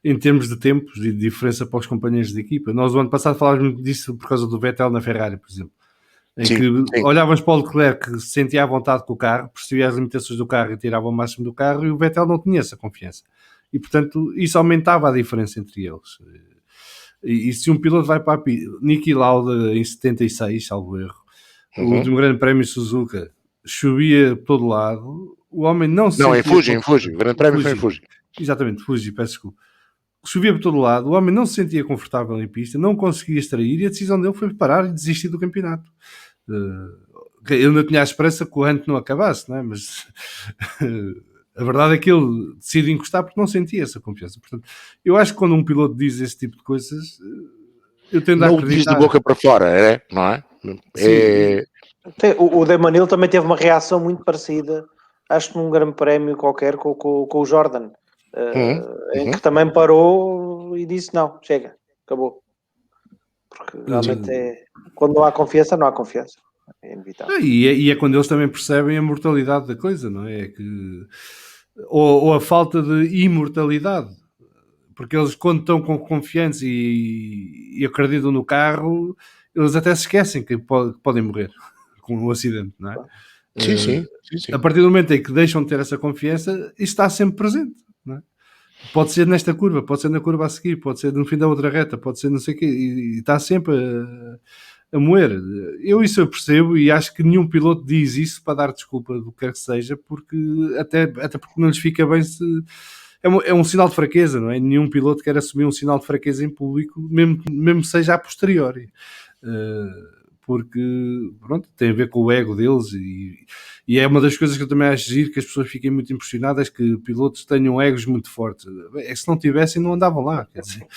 em termos de tempos e de diferença para os companheiros de equipa. Nós, o ano passado, falávamos muito disso por causa do Vettel na Ferrari, por exemplo, em Sim. olhávamos para o Leclerc, que se sentia à vontade com o carro, percebia as limitações do carro e tirava o máximo do carro, e o Vettel não tinha essa confiança. E, portanto, isso aumentava a diferença entre eles. E se um piloto vai para a pista, Niki Lauda em 76, salvo erro, o último grande prémio Suzuka, chovia por todo lado, o homem não se Não, sentia... em Fuji, o grande prémio foi em Fuji. Exatamente, Fuji, peço desculpa. Chovia por todo lado, o homem não se sentia confortável em pista, não conseguia extrair, e a decisão dele foi parar e desistir do campeonato. Eu ainda tinha a esperança que o ano não acabasse, não é? Mas... a verdade é que ele decide encostar porque não sentia essa confiança. Portanto, eu acho que quando um piloto diz esse tipo de coisas, eu tendo a acreditar. Não o diz de boca para fora, não é? O Demanil também teve uma reação muito parecida, acho que num grande prémio qualquer com o Jordan, em que também parou e disse não, chega, acabou. Porque realmente quando não há confiança, não há confiança. É inevitável. E é quando eles também percebem a mortalidade da coisa, não é? Ou a falta de imortalidade. Porque eles, quando estão com confiança e acreditam no carro, eles até se esquecem que podem morrer com um acidente, não é? Sim. A partir do momento em que deixam de ter essa confiança, isso está sempre presente, não é? Pode ser nesta curva, pode ser na curva a seguir, pode ser no fim da outra reta, pode ser não sei o quê, e está sempre a moer. Eu percebo, e acho que nenhum piloto diz isso para dar desculpa do que quer que seja, porque até porque não lhes fica bem se... É um sinal de fraqueza, não é? Nenhum piloto quer assumir um sinal de fraqueza em público, mesmo seja a posteriori. Porque, pronto, tem a ver com o ego deles e é uma das coisas que eu também acho giro, que as pessoas fiquem muito impressionadas, que pilotos tenham egos muito fortes. Se não tivessem, não andavam lá, quer dizer.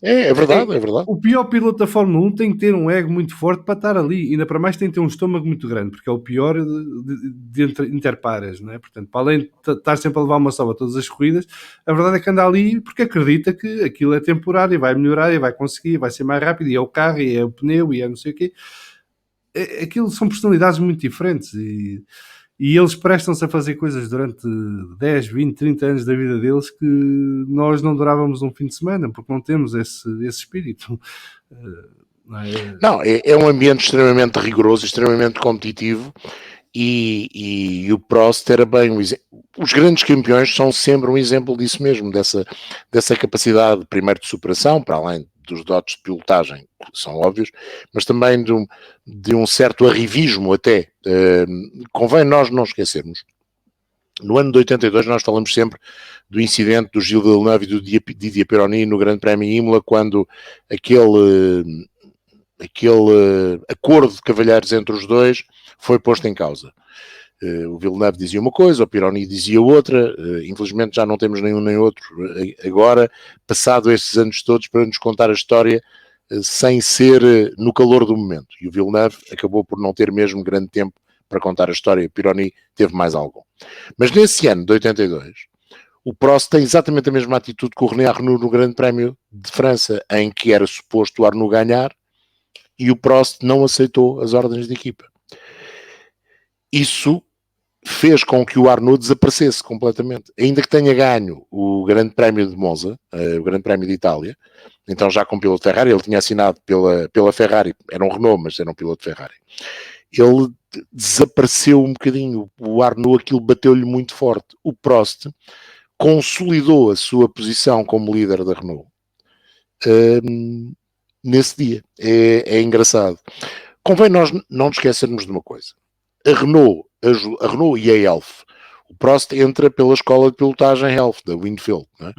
É verdade. O pior piloto da Fórmula 1 tem que ter um ego muito forte para estar ali, ainda para mais tem que ter um estômago muito grande, porque é o pior de interpares, não é? Portanto, para além de estar sempre a levar uma sova a todas as corridas, a verdade é que anda ali porque acredita que aquilo é temporário e vai melhorar e vai conseguir, vai ser mais rápido, e é o carro, e é o pneu, e é não sei o quê. Aquilo são personalidades muito diferentes e eles prestam-se a fazer coisas durante 10, 20, 30 anos da vida deles que nós não durávamos um fim de semana, porque não temos esse espírito. Não, é um ambiente extremamente rigoroso, extremamente competitivo, E o Prost era bem um exemplo. Os grandes campeões são sempre um exemplo disso mesmo, dessa capacidade, primeiro de superação, para além dos dotes de pilotagem, que são óbvios, mas também de um certo arrivismo até. Convém nós não esquecermos. No ano de 82 nós falamos sempre do incidente do Gilles Villeneuve e do Didier Pironi no Grande Prémio Imola, quando aquele acordo de cavalheiros entre os dois foi posto em causa. O Villeneuve dizia uma coisa, o Pironi dizia outra, infelizmente já não temos nenhum nem outro agora, passado estes anos todos, para nos contar a história sem ser no calor do momento. E o Villeneuve acabou por não ter mesmo grande tempo para contar a história, o Pironi teve mais algum. Mas nesse ano de 82, o Prost tem exatamente a mesma atitude que o René Arnoux no Grande Prémio de França, em que era suposto o Arnoux ganhar, e o Prost não aceitou as ordens de equipa. Isso fez com que o Arnoux desaparecesse completamente. Ainda que tenha ganho o Grande Prémio de Monza, o Grande Prémio de Itália, então já com o piloto Ferrari, ele tinha assinado pela Ferrari, era um Renault, mas era um piloto Ferrari. Ele desapareceu um bocadinho, o Arnoux, aquilo bateu-lhe muito forte. O Prost consolidou a sua posição como líder da Renault nesse dia. É engraçado. Convém nós não nos esquecermos de uma coisa. A Renault e a Elf, o Prost entra pela escola de pilotagem Elf, da Winfield, não é?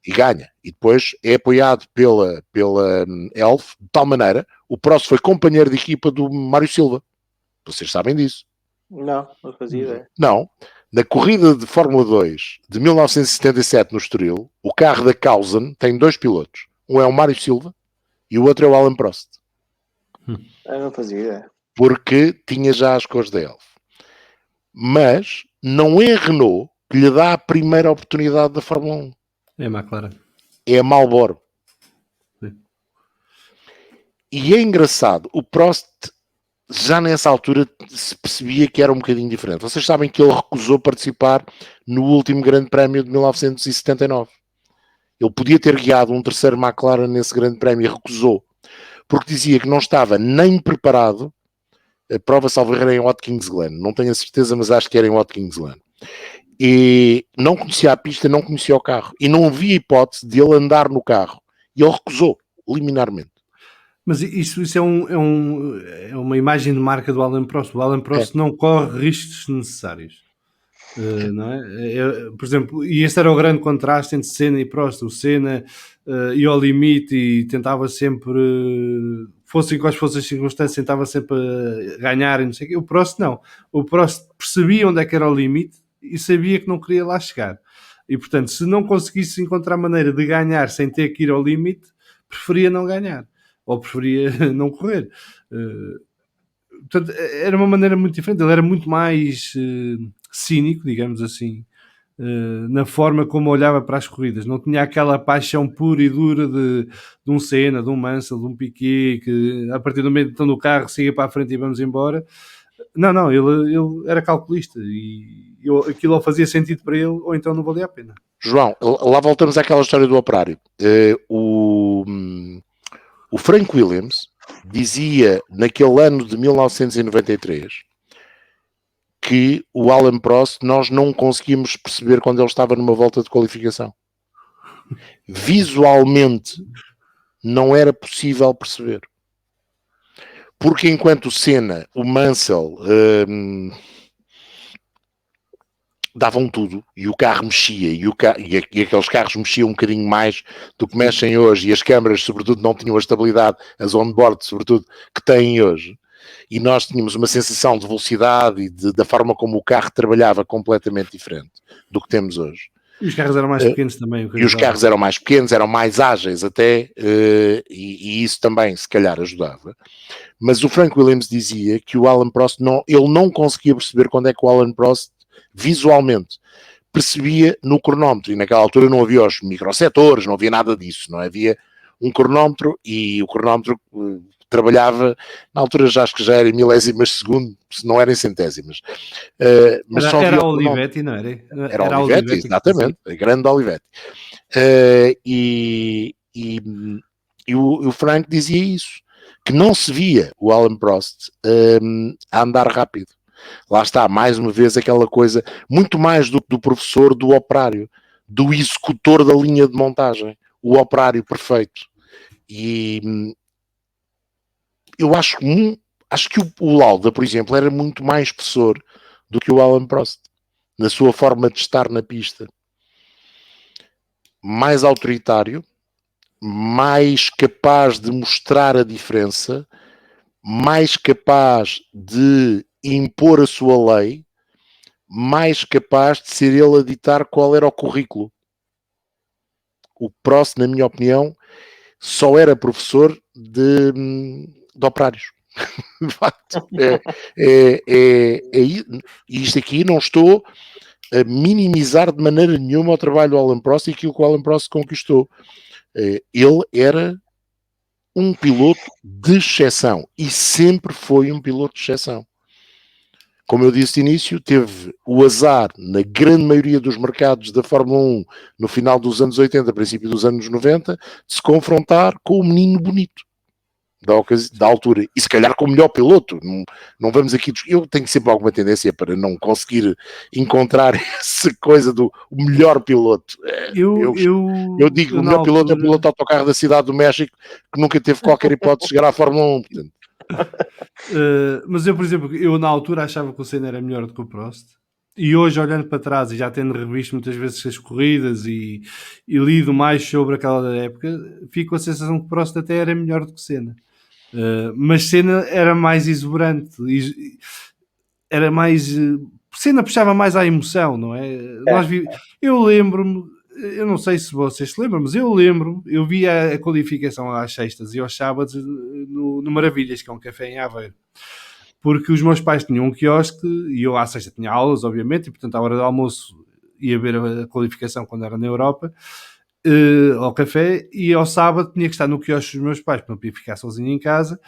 E ganha. E depois é apoiado pela Elf, de tal maneira, o Prost foi companheiro de equipa do Mário Silva. Vocês sabem disso? Não fazia ideia. Não. Na corrida de Fórmula 2 de 1977 no Estoril, o carro da Causen tem dois pilotos. Um é o Mário Silva e o outro é o Alain Prost. Eu não fazia ideia. Porque tinha já as cores da Elf. Mas não é a Renault que lhe dá a primeira oportunidade da Fórmula 1. É a McLaren. É a Marlboro. Sim. E é engraçado, o Prost já nessa altura se percebia que era um bocadinho diferente. Vocês sabem que ele recusou participar no último Grande Prémio de 1979. Ele podia ter guiado um terceiro McLaren nesse Grande Prémio e recusou, porque dizia que não estava nem preparado. A prova, salvo erro, era em Watkins Glen. Não tenho a certeza, mas acho que era em Watkins Glen. E não conhecia a pista, não conhecia o carro. E não havia hipótese de ele andar no carro. E ele recusou, liminarmente. Mas isso é uma imagem de marca do Alain Prost. O Alain Prost não corre riscos necessários. Não é? Por exemplo, e esse era o grande contraste entre Senna e Prost. O Senna ia ao limite e tentava sempre, fossem quais fossem as circunstâncias, tentava sempre ganhar e não sei o quê. O Prost não. O Prost percebia onde é que era o limite e sabia que não queria lá chegar. E, portanto, se não conseguisse encontrar maneira de ganhar sem ter que ir ao limite, preferia não ganhar. Ou preferia não correr. Portanto, era uma maneira muito diferente. Ele era muito mais cínico, digamos assim, na forma como olhava para as corridas. Não tinha aquela paixão pura e dura de um Senna, de um Mansell, de um Piquet, que a partir do momento então, do carro siga para a frente e vamos embora. Não, ele era calculista e aquilo ou fazia sentido para ele ou então não valia a pena. João, lá voltamos àquela história do operário. O Frank Williams dizia naquele ano de 1993 que o Alain Prost nós não conseguimos perceber quando ele estava numa volta de qualificação. Visualmente não era possível perceber. Porque enquanto o Senna, o Mansell davam tudo e o carro mexia e aqueles carros mexiam um bocadinho mais do que mexem hoje e as câmaras sobretudo não tinham a estabilidade, as on-board sobretudo, que têm hoje, e nós tínhamos uma sensação de velocidade e da forma como o carro trabalhava completamente diferente do que temos hoje. E os carros eram mais pequenos também. E os carros eram mais pequenos, eram mais ágeis até, e isso também se calhar ajudava. Mas o Frank Williams dizia que o Alain Prost ele não conseguia perceber quando é que o Alain Prost visualmente percebia no cronómetro, e naquela altura não havia os microsetores, não havia nada disso, não havia um cronómetro, e o cronómetro trabalhava, na altura já acho que já era em milésimas de segundo, se não era em centésimas. Mas era a Olivetti, não era? Era a Olivetti, exatamente, a grande Olivetti. E o Frank dizia isso, que não se via o Alain Prost a andar rápido. Lá está, mais uma vez, aquela coisa, muito mais do professor, do operário, do executor da linha de montagem, o operário perfeito. E eu acho que o Lauda, por exemplo, era muito mais professor do que o Alain Prost, na sua forma de estar na pista. Mais autoritário, mais capaz de mostrar a diferença, mais capaz de impor a sua lei, mais capaz de ser ele a ditar qual era o currículo. O Prost, na minha opinião, só era professor de operários. De facto, isto aqui não estou a minimizar de maneira nenhuma o trabalho do Alain Prost e aquilo que o Alain Prost conquistou. Ele era um piloto de exceção e sempre foi um piloto de exceção. Como eu disse de início, teve o azar, na grande maioria dos mercados da Fórmula 1, no final dos anos 80, princípio dos anos 90, de se confrontar com o menino bonito da altura, e se calhar com o melhor piloto. Não vamos aqui... Eu tenho sempre alguma tendência para não conseguir encontrar essa coisa do melhor piloto. Eu digo que o melhor piloto é o piloto de autocarro da Cidade do México, que nunca teve qualquer hipótese de chegar à Fórmula 1. Portanto. Mas eu, por exemplo, eu na altura achava que o Senna era melhor do que o Prost, e hoje, olhando para trás e já tendo revisto muitas vezes as corridas e lido mais sobre aquela época, fico com a sensação que o Prost até era melhor do que o Senna. Mas Senna era mais exuberante, era mais... Senna puxava mais à emoção, não é? Eu lembro-me, eu não sei se vocês se lembram, mas eu vi a qualificação às sextas e aos sábados no Maravilhas, que é um café em Aveiro, porque os meus pais tinham um quiosque e eu à sexta tinha aulas, obviamente, e portanto à hora do almoço ia ver a qualificação quando era na Europa, ao café, e ao sábado tinha que estar no quiosque dos meus pais para não poder ficar sozinho em casa,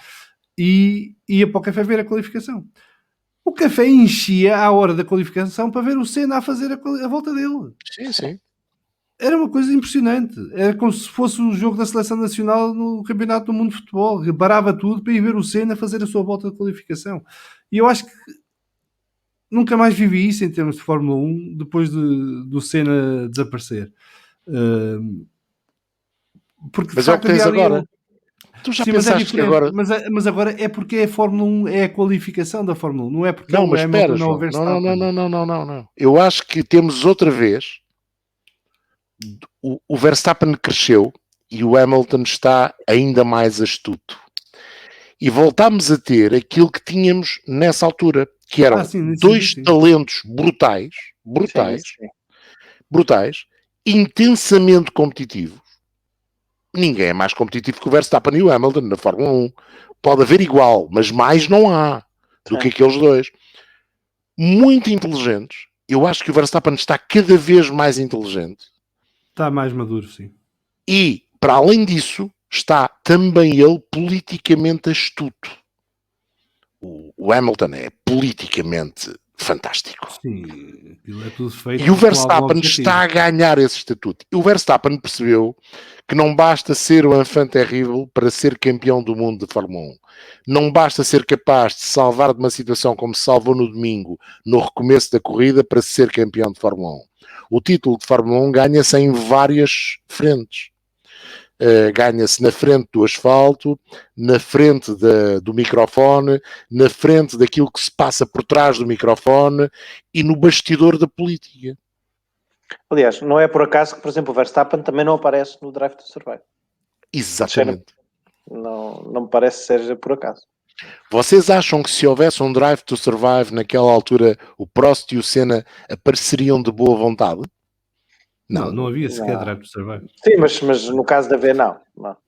e ia para o café ver a qualificação. O café enchia à hora da qualificação para ver o Senna a fazer a volta dele. Sim, sim. Era uma coisa impressionante. Era como se fosse o jogo da Seleção Nacional no Campeonato do Mundo de Futebol. Parava tudo para ir ver o Senna fazer a sua volta de qualificação. E eu acho que nunca mais vivi isso em termos de Fórmula 1 depois do Senna desaparecer. Porque, mas é o que tens agora. Tu já pensaste que agora... Mas agora é porque é a Fórmula 1, é a qualificação da Fórmula 1, não é porque não, mas espera, não. Eu acho que temos outra vez... O Verstappen cresceu e o Hamilton está ainda mais astuto. E voltámos a ter aquilo que tínhamos nessa altura, que eram dois talentos brutais, intensamente competitivos. Ninguém é mais competitivo que o Verstappen e o Hamilton na Fórmula 1. Pode haver igual, mas mais não há do que aqueles dois. Muito inteligentes. Eu acho que o Verstappen está cada vez mais inteligente. Está mais maduro, sim. E, para além disso, está também ele politicamente astuto. O Hamilton é politicamente fantástico. Sim, aquilo é tudo feito. E o Verstappen está a ganhar esse estatuto. E o Verstappen percebeu que não basta ser o enfant terrible para ser campeão do mundo de Fórmula 1. Não basta ser capaz de salvar de uma situação como se salvou no domingo, no recomeço da corrida, para ser campeão de Fórmula 1. O título de Fórmula 1 ganha-se em várias frentes. Ganha-se na frente do asfalto, na frente do microfone, na frente daquilo que se passa por trás do microfone e no bastidor da política. Aliás, não é por acaso que, por exemplo, o Verstappen também não aparece no Drive to Survive. Exatamente. Não me parece que seja por acaso. Vocês acham que se houvesse um Drive to Survive naquela altura, o Prost e o Senna apareceriam de boa vontade? Não havia sequer Drive to Survive. Sim, mas no caso de haver, não.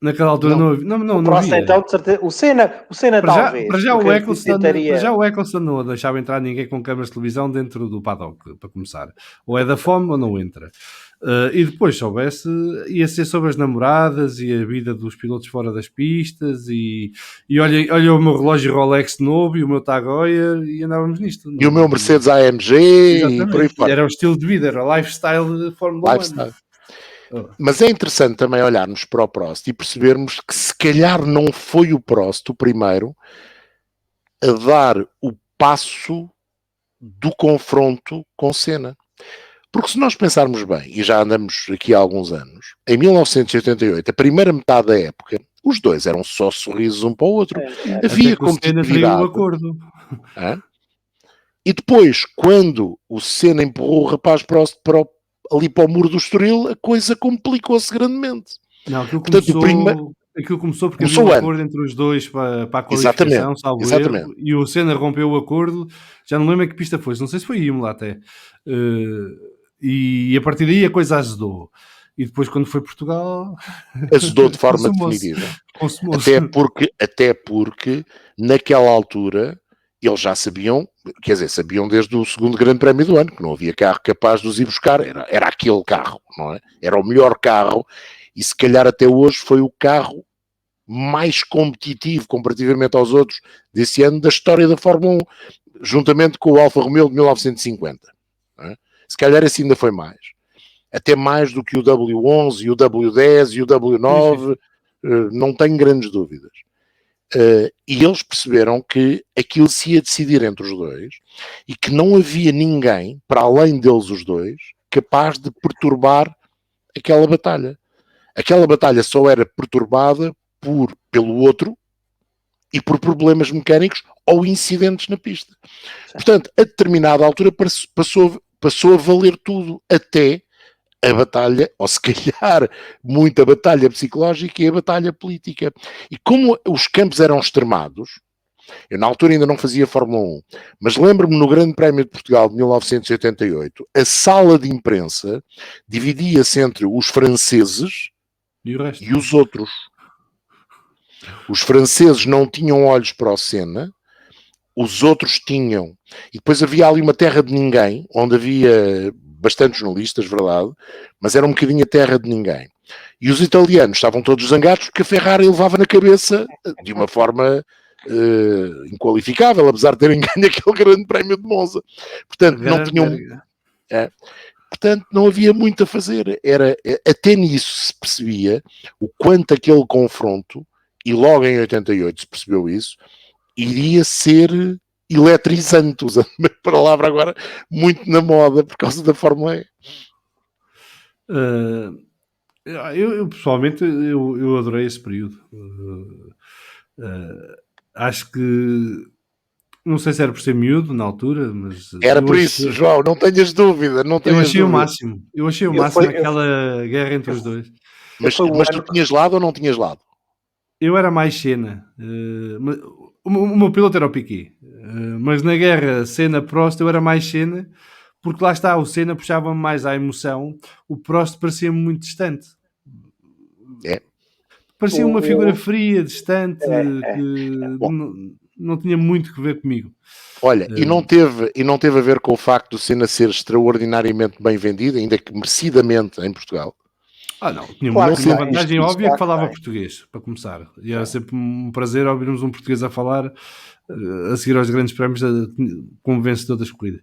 Naquela altura não havia. Não Prost, havia. Então, de certeza, o Senna talvez. Para já o Eccleston não deixava entrar ninguém com câmaras de televisão dentro do paddock, para começar. Ou é da fome ou não entra. E depois, se houvesse, ia ser sobre as namoradas e a vida dos pilotos fora das pistas e olha o meu relógio Rolex novo e o meu Tag Heuer e andávamos nisto. E o meu Mercedes AMG. Exatamente. E por aí fora. Era o estilo de vida, era o lifestyle de Fórmula 1. Mas é interessante também olharmos para o Prost e percebermos que se calhar não foi o Prost o primeiro a dar o passo do confronto com Senna. Porque se nós pensarmos bem, e já andamos aqui há alguns anos, em 1988, a primeira metade da época, os dois eram só sorrisos um para o outro. Havia Até que o Senna traiu o competitividade. acordo. E depois, quando o Senna empurrou o rapaz ali para o muro do Estoril, a coisa complicou-se grandemente. Não, aquilo Portanto, começou porque começou havia um acordo entre os dois para a qualificação, salvo erro, e o Senna rompeu o acordo, já não lembro em que pista foi, não sei se foi Imola até, e a partir daí a coisa azedou. E depois, quando foi Portugal, azedou de forma definitiva. Até porque naquela altura eles já sabiam, quer dizer, sabiam desde o segundo grande prémio do ano que não havia carro capaz de os ir buscar, era aquele carro, não é? Era o melhor carro, e se calhar até hoje foi o carro mais competitivo comparativamente aos outros desse ano da história da Fórmula 1, juntamente com o Alfa Romeo de 1950. Não é? Se calhar esse ainda foi mais. Até mais do que o W11 e o W10 e o W9, não tenho grandes dúvidas. E eles perceberam que aquilo se ia decidir entre os dois e que não havia ninguém, para além deles os dois, capaz de perturbar aquela batalha. Aquela batalha só era perturbada pelo outro e por problemas mecânicos ou incidentes na pista. Portanto, a determinada altura passou a valer tudo, até a batalha, ou se calhar muita batalha psicológica e a batalha política. E como os campos eram extremados, eu na altura ainda não fazia Fórmula 1, mas lembro-me no Grande Prémio de Portugal de 1988, a sala de imprensa dividia-se entre os franceses e os outros. Os franceses não tinham olhos para o Senna, os outros tinham. E depois havia ali uma terra de ninguém, onde havia bastantes jornalistas, verdade, mas era um bocadinho a terra de ninguém. E os italianos estavam todos zangados porque a Ferrari levava na cabeça de uma forma inqualificável, apesar de terem ganho aquele grande prémio de Monza. Portanto, não tinham... Portanto, não havia muito a fazer. Até nisso se percebia o quanto aquele confronto, e logo em 88 se percebeu isso, iria ser eletrizante, usando uma palavra agora muito na moda por causa da Fórmula E. Eu pessoalmente eu adorei esse período. Acho que não sei se era por ser miúdo na altura, mas era por isso, João, não tenhas dúvida. Eu achei o máximo aquela guerra entre os dois. Mas tu tinhas lado ou não tinhas lado? Eu era mais Senna. O meu piloto era o Piquet. Mas na guerra Senna-Prost eu era mais Senna, porque lá está, o Senna puxava-me mais à emoção, o Prost parecia-me muito distante. Parecia uma figura fria, distante, que não tinha muito que ver comigo. Olha, e não teve a ver com o facto do Senna ser extraordinariamente bem vendido, ainda que merecidamente em Portugal. Não, tinha uma vantagem óbvia que falava português, para começar. E era sempre um prazer ouvirmos um português a falar a seguir aos grandes prémios como vencedor das corridas.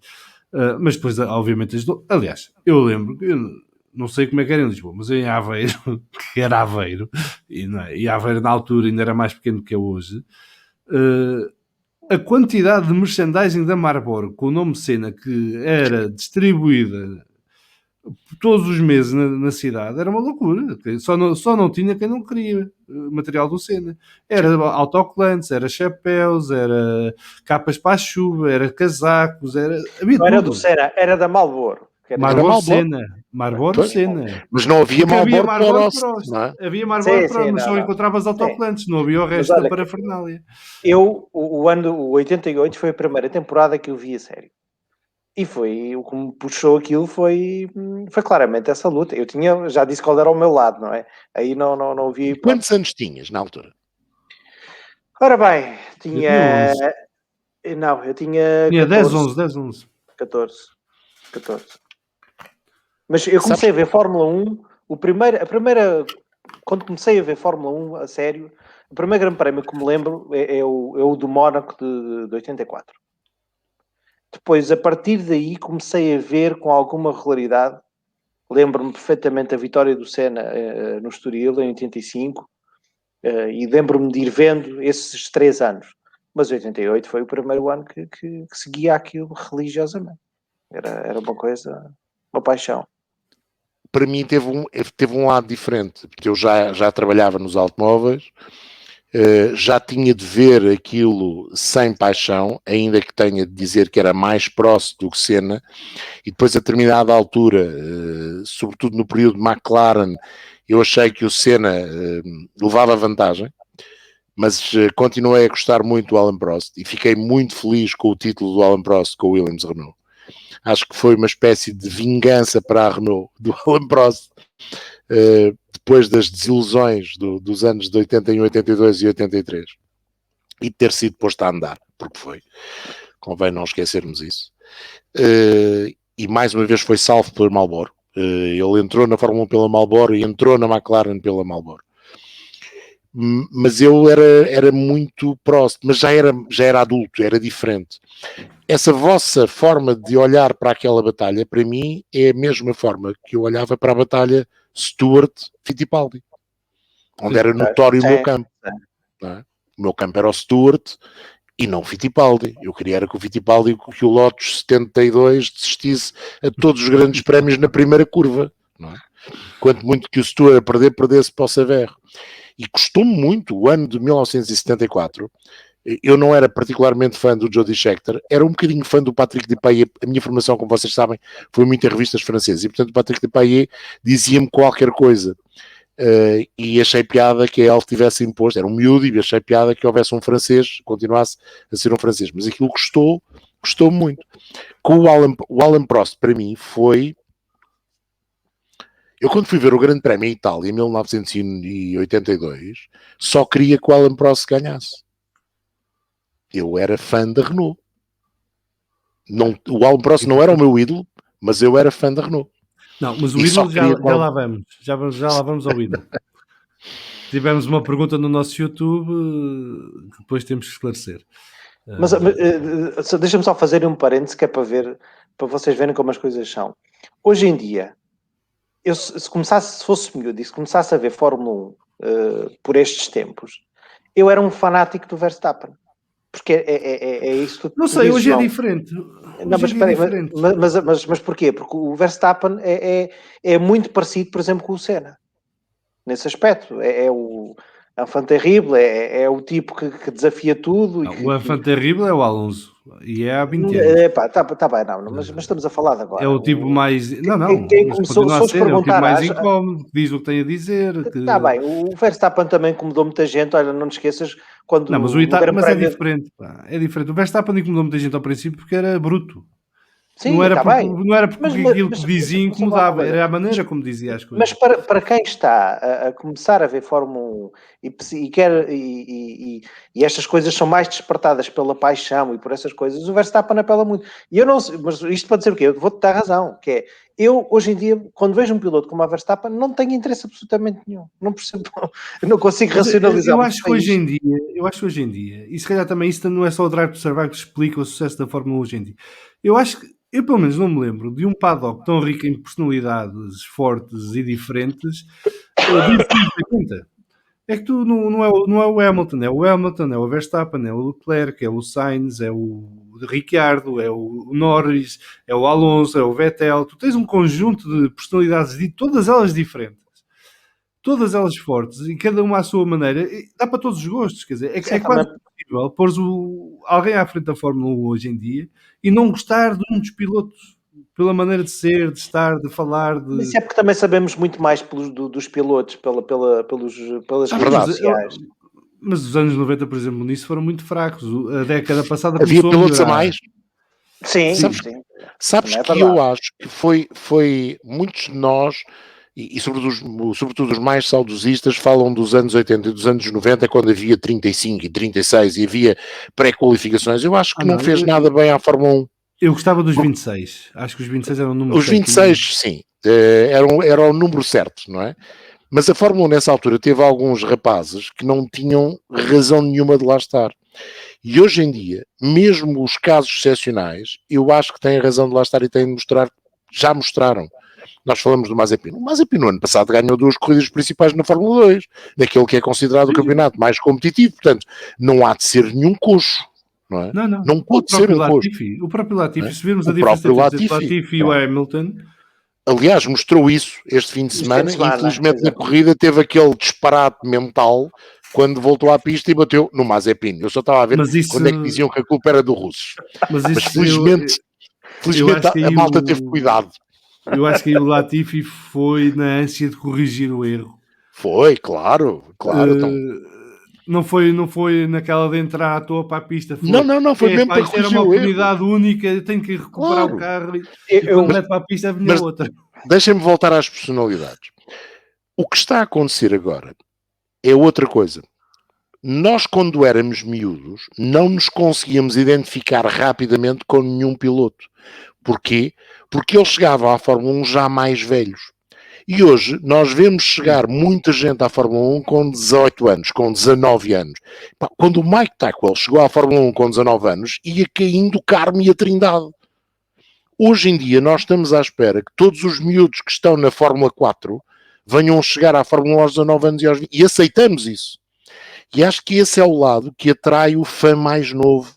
Mas depois, obviamente, aliás, eu lembro, eu não sei como é que era em Lisboa, mas em Aveiro, que era Aveiro, e Aveiro na altura ainda era mais pequeno que é hoje, a quantidade de merchandising da Marlboro com o nome Senna que era distribuída todos os meses na cidade era uma loucura. Só não tinha quem não queria material do Senna. Era autocolantes, era chapéus, era capas para a chuva, era casacos, não era do Senna, era da Marlboro. Marlboro Senna. Marlboro Senna. Mas não havia Marlboro Prost. Havia Marlboro Prost, mas só encontravas autocolantes, não havia o resto da parafernália. O 88 foi a primeira temporada que eu vi a série. E foi, o que me puxou aquilo foi claramente essa luta. Eu já disse qual era ao meu lado, não é? Aí não vi... Quantos anos tinhas na altura? Ora bem, tinha... Não, eu tinha... Tinha 10, 11. 14. Mas eu comecei a ver Fórmula 1, quando comecei a ver Fórmula 1 a sério, o primeiro grande prémio que me lembro é o do Mónaco de 84. Depois, a partir daí, comecei a ver com alguma regularidade. Lembro-me perfeitamente da vitória do Senna no Estoril, em 85, e lembro-me de ir vendo esses 3 anos. mas 88 foi o primeiro ano que seguia aquilo religiosamente. Era uma coisa, uma paixão. Para mim teve um lado diferente, porque eu já trabalhava nos automóveis, já tinha de ver aquilo sem paixão, ainda que tenha de dizer que era mais próximo do que Senna, e depois a determinada altura, sobretudo no período McLaren, eu achei que o Senna levava vantagem, mas continuei a gostar muito do Alain Prost e fiquei muito feliz com o título do Alain Prost com o Williams Renault. Acho que foi uma espécie de vingança para a Renault do Alain Prost, depois das desilusões dos anos de 81, 82 e 83, e de ter sido posto a andar, porque foi. Convém não esquecermos isso. E mais uma vez foi salvo pelo Marlboro. Ele entrou na Fórmula 1 pela Marlboro e entrou na McLaren pela Marlboro. Mas eu era muito próximo, mas já era adulto, era diferente. Essa vossa forma de olhar para aquela batalha, para mim, é a mesma forma que eu olhava para a batalha Stewart-Fittipaldi, onde era notório o meu campo. Não é? O meu campo era o Stewart e não o Fittipaldi. Eu queria era que o Fittipaldi, que o Lotus 72 desistisse a todos os grandes prémios na primeira curva. Não é? Quanto muito que o Stewart perdesse para o Saver. E custou-me muito o ano de 1974. Eu não era particularmente fã do Jody Scheckter, era um bocadinho fã do Patrick Depailler. A minha formação, como vocês sabem, foi muito em revistas francesas, e portanto o Patrick Depailler dizia-me qualquer coisa. E achei piada que ele tivesse imposto, era um miúdo, e achei piada que houvesse um francês, continuasse a ser um francês. Mas aquilo custou muito. Com o Alain Prost, para mim, foi... Eu, quando fui ver o Grande Prémio em Itália, em 1982, só queria que o Alain Prost ganhasse. Eu era fã da Renault. O Alain Prost não era o meu ídolo, mas eu era fã da Renault. Não, mas o ídolo já lá vamos. Já lá vamos ao ídolo. Tivemos uma pergunta no nosso YouTube que depois temos que esclarecer. Mas deixa-me só fazer um parênteses que é para vocês verem como as coisas são. Hoje em dia, se fosse miúdo e se começasse a ver Fórmula 1 por estes tempos, eu era um fanático do Verstappen. Porque é isso que tu não sei, hoje é diferente. Não, mas espera aí, mas porquê? Porque o Verstappen é muito parecido, por exemplo, com o Senna. Nesse aspecto. É o enfant terrible, é o tipo que desafia tudo. O enfant terrible é o Alonso. E é há 20 anos. Tá bem, mas estamos a falar de agora. É o tipo mais... Não. Quem começou a ser, é o tipo mais incómodo, que diz o que tem a dizer. Está bem, o Verstappen também incomodou muita gente. Olha, não te esqueças quando... Não, mas é diferente. É diferente. O Verstappen incomodou muita gente ao princípio porque era bruto. Sim, não era porque aquilo que dizia incomodava, era a maneira como dizia as coisas. Mas para quem está a começar a ver Fórmula 1 e estas coisas são mais despertadas pela paixão e por essas coisas, o Verstappen apela muito. E eu não sei, mas isto para dizer o quê? Eu vou-te dar razão, que é, eu hoje em dia, quando vejo um piloto como a Verstappen, não tenho interesse absolutamente nenhum. Não percebo, eu não consigo racionalizar. Eu acho que hoje em dia, e se calhar também isso não é só o Drive to Survive que explica o sucesso da Fórmula 1 hoje em dia. Eu acho que eu, pelo menos, não me lembro de um paddock tão rico em personalidades fortes e diferentes É que tu não é o Hamilton, é o Verstappen, é o Leclerc, é o Sainz, é o Ricciardo, é o Norris, é o Alonso, é o Vettel. Tu tens um conjunto de personalidades, todas elas diferentes, todas elas fortes, e cada uma à sua maneira. Dá para todos os gostos, quer dizer, é quase possível pôr alguém à frente da Fórmula 1 hoje em dia e não gostar de um dos pilotos, pela maneira de ser, de estar, de falar. Isso é porque também sabemos muito mais dos pilotos, pelas redes sociais. Mas os anos 90, por exemplo, nisso foram muito fracos. A década passada havia pilotos a mais. Sim. Sabes que eu acho que foi muitos de nós, e sobretudo os mais saudosistas, falam dos anos 80 e dos anos 90, quando havia 35 e 36 e havia pré-qualificações. Eu acho que não fez nada bem à Fórmula 1. Eu gostava dos 26. Acho que os 26 eram o número certo. Os 26, sim. Era o número certo, não é? Mas a Fórmula 1 nessa altura teve alguns rapazes que não tinham razão nenhuma de lá estar. E hoje em dia, mesmo os casos excepcionais, eu acho que têm razão de lá estar e têm de mostrar, já mostraram. Nós falamos do Mazepin. O Mazepin no ano passado ganhou 2 corridas principais na Fórmula 2, daquele que é considerado o campeonato mais competitivo. Portanto, não há de ser nenhum coxo, não é? Não. Não O pode ser próprio um custo. Latifi, o próprio Latifi, É? se virmos O a diferença próprio entre o Latifi, Latifi e o Hamilton, aliás, mostrou isso este fim de Este semana. fim de semana, Infelizmente, na exato. corrida teve aquele disparate mental quando voltou à pista e bateu no Mazepin. Eu só estava a ver mas isso, quando é que diziam que a culpa era do Russos. mas Mas isso felizmente acho que a aí malta teve cuidado. eu acho que aí o Latifi foi na ânsia de corrigir o erro. Foi, claro. Então. Não foi naquela de entrar à toa para a pista. Não, foi mesmo para isto era corrigir uma o erro. oportunidade única, eu tenho que recuperar o Claro. carro e quando mete para a pista vinha mas- outra. Deixem-me voltar às personalidades. O que está a acontecer agora é outra coisa. Nós, quando éramos miúdos, não nos conseguíamos identificar rapidamente com nenhum piloto. Porquê? Porque eles chegavam à Fórmula 1 já mais velhos. E hoje nós vemos chegar muita gente à Fórmula 1 com 18 anos, com 19 anos. Quando o Mike Tackwell chegou à Fórmula 1 com 19 anos, ia caindo o Carmo e a Trindade. Hoje em dia nós estamos à espera que todos os miúdos que estão na Fórmula 4 venham chegar à Fórmula 1 aos 19 anos e aos 20, e aceitamos isso. E acho que esse é o lado que atrai o fã mais novo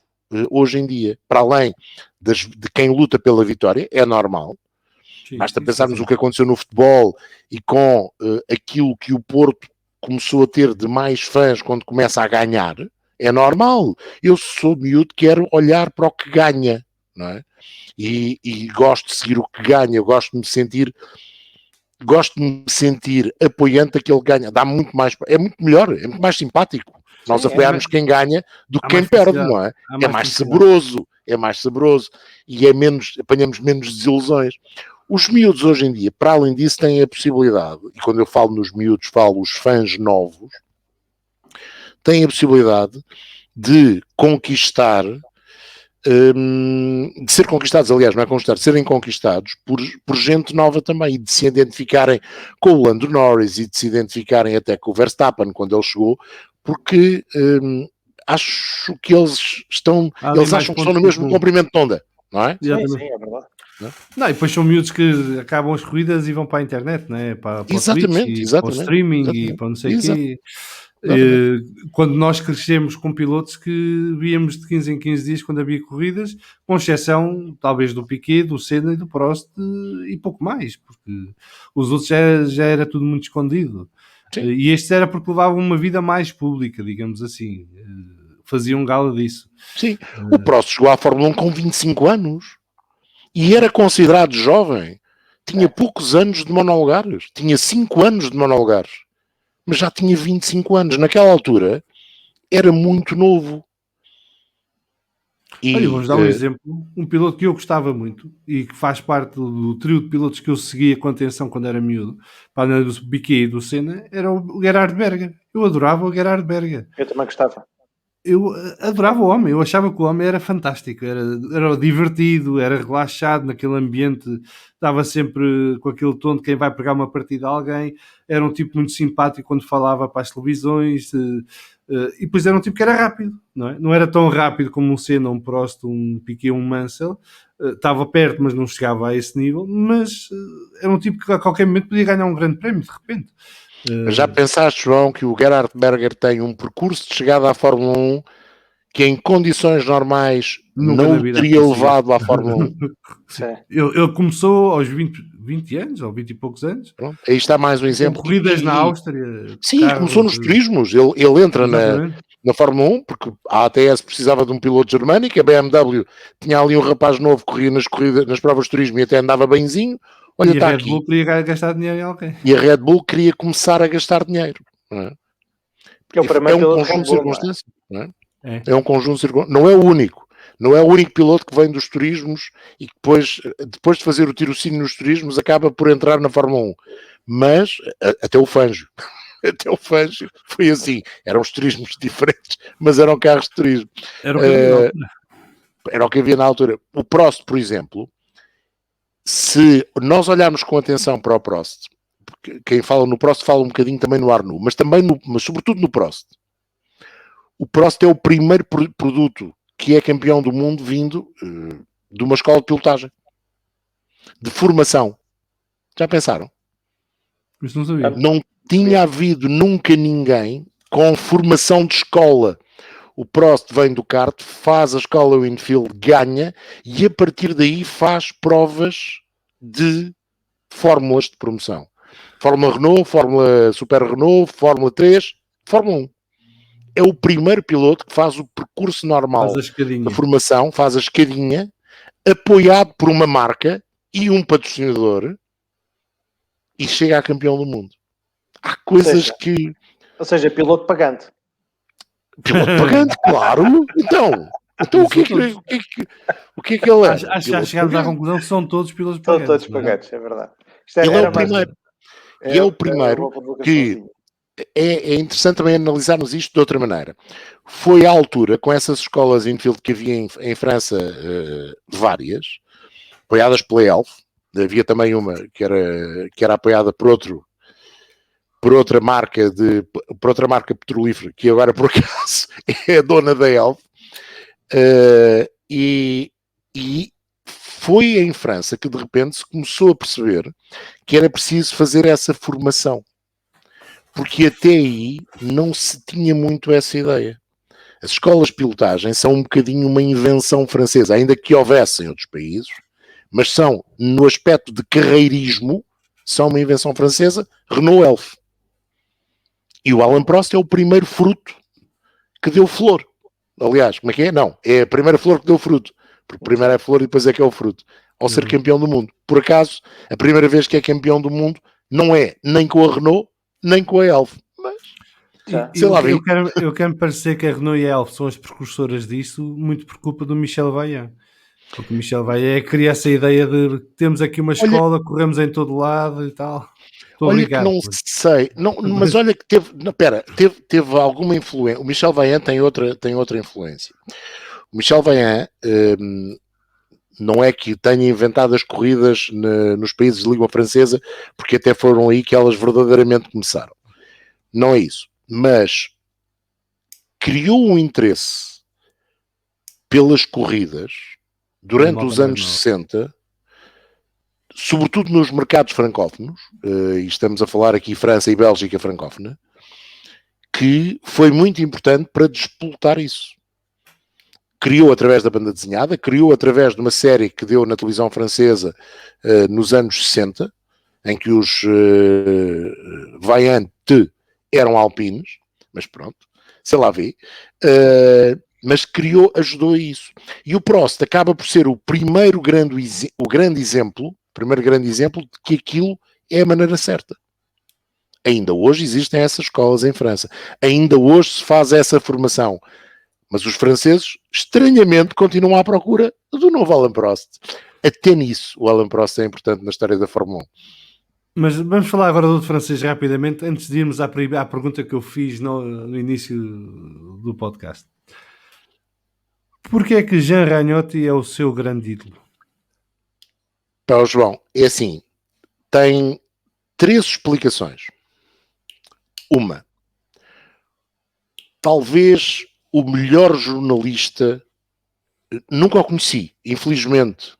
hoje em dia. Para além de quem luta pela vitória, é normal. Sim, Basta pensarmos o que aconteceu no futebol e com aquilo que o Porto começou a ter de mais fãs quando começa a ganhar. É normal. Eu sou miúdo, quero olhar para o que ganha, não é? E gosto de seguir o que ganha, gosto de me sentir apoiante daquele que ganha. Dá muito mais, é muito melhor, é muito mais simpático. Nós apoiarmos quem ganha do que quem perde, não é? É mais saboroso, e apanhamos menos desilusões. Os miúdos hoje em dia, para além disso, têm a possibilidade, e quando eu falo nos miúdos, falo os fãs novos, têm a possibilidade de conquistar, de ser conquistados, aliás, não é conquistar, de serem conquistados por gente nova também, e de se identificarem com o Lando Norris e de se identificarem até com o Verstappen quando ele chegou, porque acho que eles acham que estão no mesmo comprimento de onda, não é? Sim, é verdade. Não, e depois são miúdos que acabam as corridas e vão para a internet, né? para o Twitch, para o streaming e para não sei o quê. Quando nós crescemos com pilotos que víamos de 15 em 15 dias quando havia corridas, com exceção talvez do Piquet, do Senna e do Prost e pouco mais, porque os outros já era tudo muito escondido. E estes era porque levavam uma vida mais pública, digamos assim. Faziam gala disso. Sim, o Prost chegou à Fórmula 1 com 25 anos e era considerado jovem. Tinha poucos anos de monolugares. Tinha 5 anos de monolugares. Mas já tinha 25 anos. Naquela altura, era muito novo. Olha, vamos dar um exemplo. Um piloto que eu gostava muito e que faz parte do trio de pilotos que eu seguia com atenção quando era miúdo, para além do Piquet e do Senna, era o Gerhard Berger. Eu adorava o Gerhard Berger. Eu também gostava. Eu adorava o homem, eu achava que o homem era fantástico, era divertido, era relaxado naquele ambiente, estava sempre com aquele tom de quem vai pegar uma partida a alguém, era um tipo muito simpático quando falava para as televisões, e depois era um tipo que era rápido, não é? Não era tão rápido como um Senna, um Prost, um Piquet, um Mansell, estava perto, mas não chegava a esse nível, mas era um tipo que a qualquer momento podia ganhar um grande prémio, de repente. Já pensaste, João, que o Gerhard Berger tem um percurso de chegada à Fórmula 1 que em condições normais não teria levado à Fórmula 1? Ele começou aos 20 anos, ou 20 e poucos anos. Pronto, aí está mais um exemplo. Corridas na Áustria. Sim, começou nos turismos. Ele entra na Fórmula 1 porque a ATS precisava de um piloto germânico, a BMW tinha ali um rapaz novo que corria nas provas de turismo e até andava benzinho. Olha, e a Red Bull queria gastar dinheiro em alguém. E a Red Bull queria começar a gastar dinheiro. Não é? É um conjunto de circunstâncias. Não é? É um conjunto de circunstâncias. Não é o único. Não é o único piloto que vem dos turismos e que depois de fazer o tirocínio nos turismos acaba por entrar na Fórmula 1. Mas até o Fangio. Até o Fangio foi assim. Eram os turismos diferentes, mas eram carros de turismo. Era o que havia na altura. O Prost, por exemplo, se nós olharmos com atenção para o Prost, porque quem fala no Prost fala um bocadinho também no Arnoux, mas sobretudo no Prost. O Prost é o primeiro produto que é campeão do mundo vindo de uma escola de pilotagem, de formação. Já pensaram? Isso não sabia. Não tinha havido nunca ninguém com formação de escola. O Prost vem do kart, faz a escola Winfield, ganha, e a partir daí faz provas de fórmulas de promoção. Fórmula Renault, Fórmula Super Renault, Fórmula 3, Fórmula 1. É o primeiro piloto que faz o percurso normal da formação, faz a escadinha, apoiado por uma marca e um patrocinador, e chega a campeão do mundo. Há coisas que... Ou seja, piloto pagante. Piloto pagante, claro. Então o que é que ele é? Acho que chegámos à conclusão que são todos pilotos pagantes. São todos pagantes, é verdade. Ele é o primeiro. E é o primeiro que é interessante também analisarmos isto de outra maneira. Foi à altura, com essas escolas Infield que havia em França, várias, apoiadas pela Elf. Havia também uma que era apoiada por outra marca petrolífera, que agora por acaso é a dona da Elf. E foi em França que de repente se começou a perceber que era preciso fazer essa formação, porque até aí não se tinha muito essa ideia. As escolas de pilotagem são um bocadinho uma invenção francesa, ainda que houvesse em outros países, mas são, no aspecto de carreirismo, são uma invenção francesa. Renault Elf. E o Alain Prost é o primeiro fruto que deu flor. Aliás, como é que é? Não, é a primeira flor que deu fruto. Porque primeiro é a flor e depois é que é o fruto. Ao ser campeão do mundo. Por acaso, a primeira vez que é campeão do mundo não é nem com a Renault, nem com a Elf. Mas, sei lá, eu quero me parecer que a Renault e a Elf são as precursoras disso, muito por culpa do Michel Vaillant. Porque o Michel Vaillant cria essa ideia de temos aqui uma escola, corremos em todo lado e tal. Olha que não sei, não, mas olha que teve alguma influência. O Michel Vaillant tem outra influência. O Michel Vaillant não é que tenha inventado as corridas nos países de língua francesa, porque até foram aí que elas verdadeiramente começaram. Não é isso. Mas criou um interesse pelas corridas durante os anos 60, sobretudo nos mercados francófonos, e estamos a falar aqui França e Bélgica francófona, que foi muito importante para despoltar isso. Criou através da banda desenhada, criou através de uma série que deu na televisão francesa nos anos 60, em que os Vaillant eram alpinos, mas pronto, sei lá vê, mas ajudou a isso. E o Prost acaba por ser o primeiro grande exemplo de que aquilo é a maneira certa. Ainda hoje existem essas escolas em França. Ainda hoje se faz essa formação. Mas os franceses, estranhamente, continuam à procura do novo Alain Prost. Até nisso, o Alain Prost é importante na história da Fórmula 1. Mas vamos falar agora do francês rapidamente, antes de irmos à pergunta que eu fiz no início do podcast. Porquê é que Jean Ragnotti é o seu grande ídolo? Então, João, é assim, tem 3 explicações. Uma, talvez o melhor jornalista, nunca o conheci, infelizmente,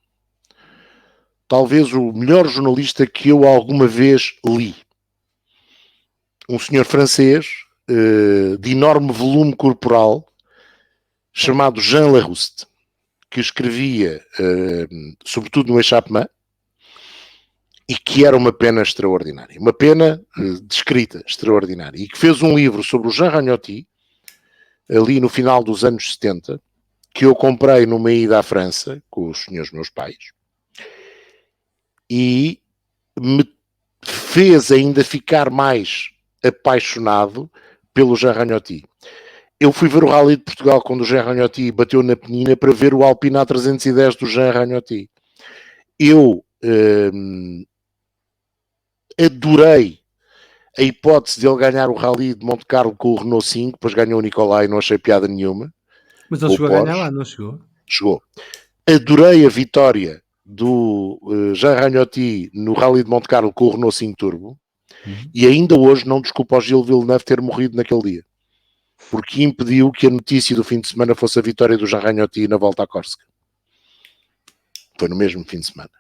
talvez o melhor jornalista que eu alguma vez li. Um senhor francês, de enorme volume corporal, chamado Jean Larouste, que escrevia, sobretudo no Échappement, e que era uma pena extraordinária. Uma pena de escrita extraordinária. E que fez um livro sobre o Jean Ragnotti, ali no final dos anos 70, que eu comprei numa ida à França, com os senhores meus pais, e me fez ainda ficar mais apaixonado pelo Jean Ragnotti. Eu fui ver o Rally de Portugal quando o Jean Ragnotti bateu na penina para ver o Alpine A310 do Jean Ragnotti. Eu adorei a hipótese de ele ganhar o Rally de Monte Carlo com o Renault 5, depois ganhou o Nicolai, não achei piada nenhuma. Mas ele chegou a ganhar lá, não chegou? Chegou. Adorei a vitória do Jean Ragnotti no Rally de Monte Carlo com o Renault 5 Turbo, e ainda hoje não desculpa ao Gilles Villeneuve ter morrido naquele dia, porque impediu que a notícia do fim de semana fosse a vitória do Jean Ragnotti na Volta à Córcega. Foi no mesmo fim de semana.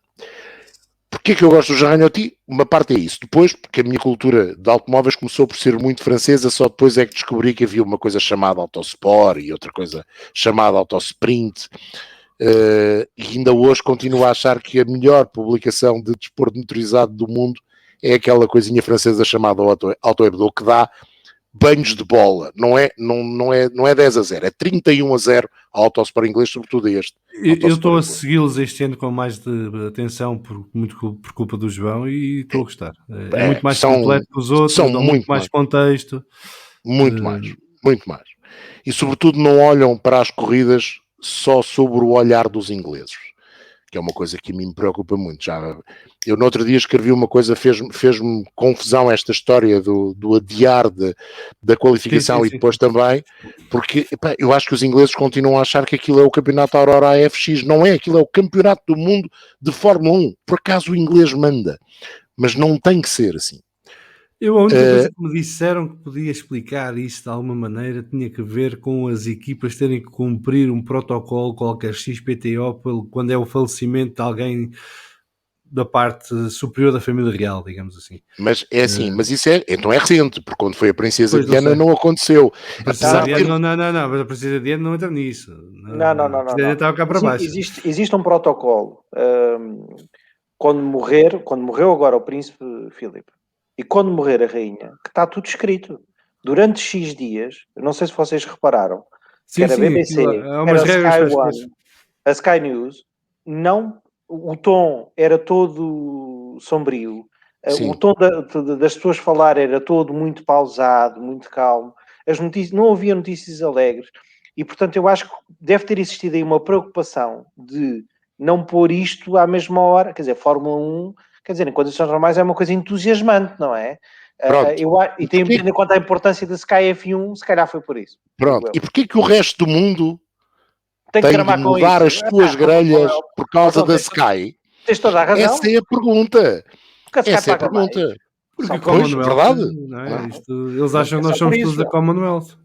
Porquê que eu gosto do Jean Ragnoti? Uma parte é isso. Depois, porque a minha cultura de automóveis começou por ser muito francesa, só depois é que descobri que havia uma coisa chamada Autosport e outra coisa chamada Autosprint. E ainda hoje continuo a achar que a melhor publicação de desporto motorizado do mundo é aquela coisinha francesa chamada Auto Hebdo, que dá banhos de bola. Não é 10-0, é 31-0 ao Autosport inglês, sobretudo este. Eu estou a segui-los este ano com mais de atenção, muito por culpa do João, e estou a gostar. É muito mais completo que os outros, dão muito mais contexto. Muito mais. E sobretudo não olham para as corridas só sobre o olhar dos ingleses, que é uma coisa que a mim me preocupa muito. Eu no outro dia escrevi uma coisa, fez-me confusão esta história do adiar da qualificação, sim. E depois também, porque eu acho que os ingleses continuam a achar que aquilo é o campeonato Aurora AFX. Não é, aquilo é o campeonato do mundo de Fórmula 1. Por acaso o inglês manda, mas não tem que ser assim. A única coisa que me disseram que podia explicar isso de alguma maneira tinha que ver com as equipas terem que cumprir um protocolo qualquer XPTO quando é o falecimento de alguém da parte superior da família real, digamos assim. Mas é assim, mas isso então é recente, porque quando foi a Princesa Diana não aconteceu. A Princesa Diana não, mas a Princesa Diana não entra nisso. Não. A Princesa Diana estava cá para baixo. Existe um protocolo. Quando morreu agora o Príncipe Filipe, e quando morrer a rainha, que está tudo escrito. Durante X dias, não sei se vocês repararam, que era a BBC, era a Sky One, a Sky News, o tom era todo sombrio, o tom das pessoas falar era todo muito pausado, muito calmo, as notícias, não havia notícias alegres, e portanto eu acho que deve ter existido aí uma preocupação de não pôr isto à mesma hora, quer dizer, Fórmula 1... Quer dizer, em condições normais é uma coisa entusiasmante, não é? E tendo em conta a importância da Sky F1, se calhar foi por isso. Pronto. E porquê que o resto do mundo tem que de mudar as suas grelhas por causa da Sky? Tens toda a razão. Essa é a pergunta. Essa é a pergunta. Porque verdade. Não é? Eles acham que nós somos todos a Commonwealth.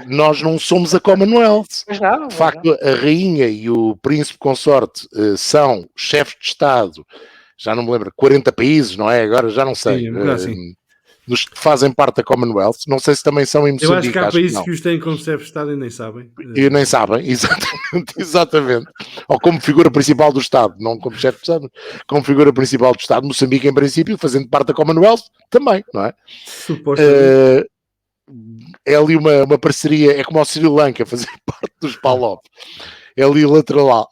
Nós não somos a Commonwealth. De facto, a rainha e o príncipe consorte são chefes de Estado, já não me lembro, 40 países, não é? Agora já não sei. Sim, dos que fazem parte da Commonwealth, não sei se também são em Moçambique. Eu acho que há países que os têm como chefe de Estado e nem sabem. E nem sabem, exatamente. Ou como figura principal do Estado, não como chefe de Estado, como figura principal do Estado. Moçambique, em princípio, fazendo parte da Commonwealth, também, não é? Supostamente. É ali uma parceria, é como o Sri Lanka fazer parte dos PALOP. É ali lateral.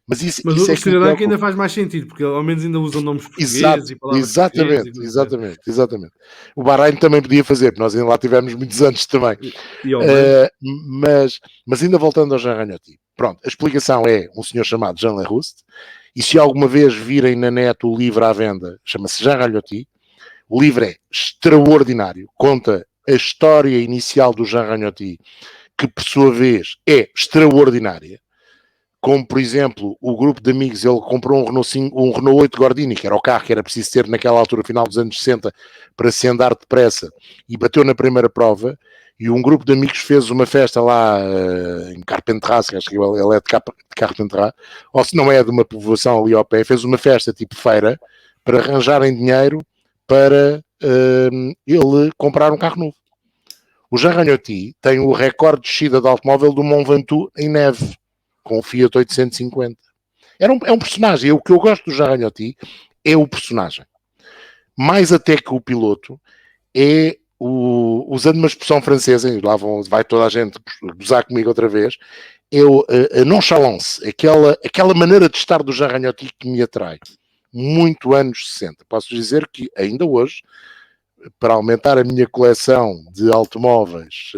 Mas o Sri Lanka ainda faz mais sentido, porque ao menos ainda usam nomes portugueses e palavras exatamente. O Bahrein também podia fazer, porque nós ainda lá tivemos muitos anos também. Mas ainda voltando ao Jean Ragnoti. Pronto, a explicação é um senhor chamado Jean Lerouste, e se alguma vez virem na net o livro à venda, chama-se Jean Ragnoti. O livro é extraordinário, conta a história inicial do Jean Ragnoti, que por sua vez é extraordinária, como por exemplo o grupo de amigos, ele comprou um Renault 8 Gordini, que era o carro que era preciso ter naquela altura, final dos anos 60, para se andar depressa, e bateu na primeira prova, e um grupo de amigos fez uma festa lá em Carpentras, acho que ele é de Carpentras, ou se não é de uma povoação ali ao pé, fez uma festa tipo feira, para arranjarem dinheiro para ele comprar um carro novo. O Jean Ragnoti tem o recorde de descida de automóvel do Mont Ventoux em neve, com o Fiat 850. É um personagem. O que eu gosto do Jean Ragnoti é o personagem. Mais até que o piloto, é usando uma expressão francesa, e lá vai toda a gente gozar comigo outra vez, é a nonchalance, aquela maneira de estar do Jean Ragnoti que me atrai. Muito anos 60. Posso dizer que ainda hoje, para aumentar a minha coleção de automóveis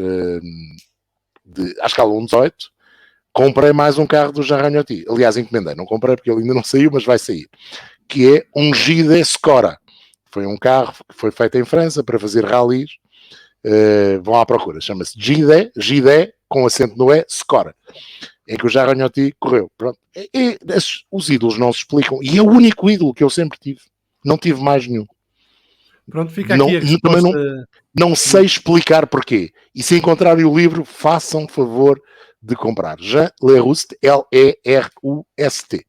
à escala 1.18, comprei mais um carro do Jean Ragnoti. Aliás, encomendei, não comprei porque ele ainda não saiu, mas vai sair. Que é um GD Scora. Foi um carro que foi feito em França para fazer rallies. Vão à procura. Chama-se GD com acento no E, Scora. Em que o Jean Ragnoti correu. Pronto. Os ídolos não se explicam. E é o único ídolo que eu sempre tive. Não tive mais nenhum. Pronto, fica aqui a resposta. Não sei explicar porquê. E se encontrarem o livro, façam favor de comprar. Jean Lerouste, Leroust.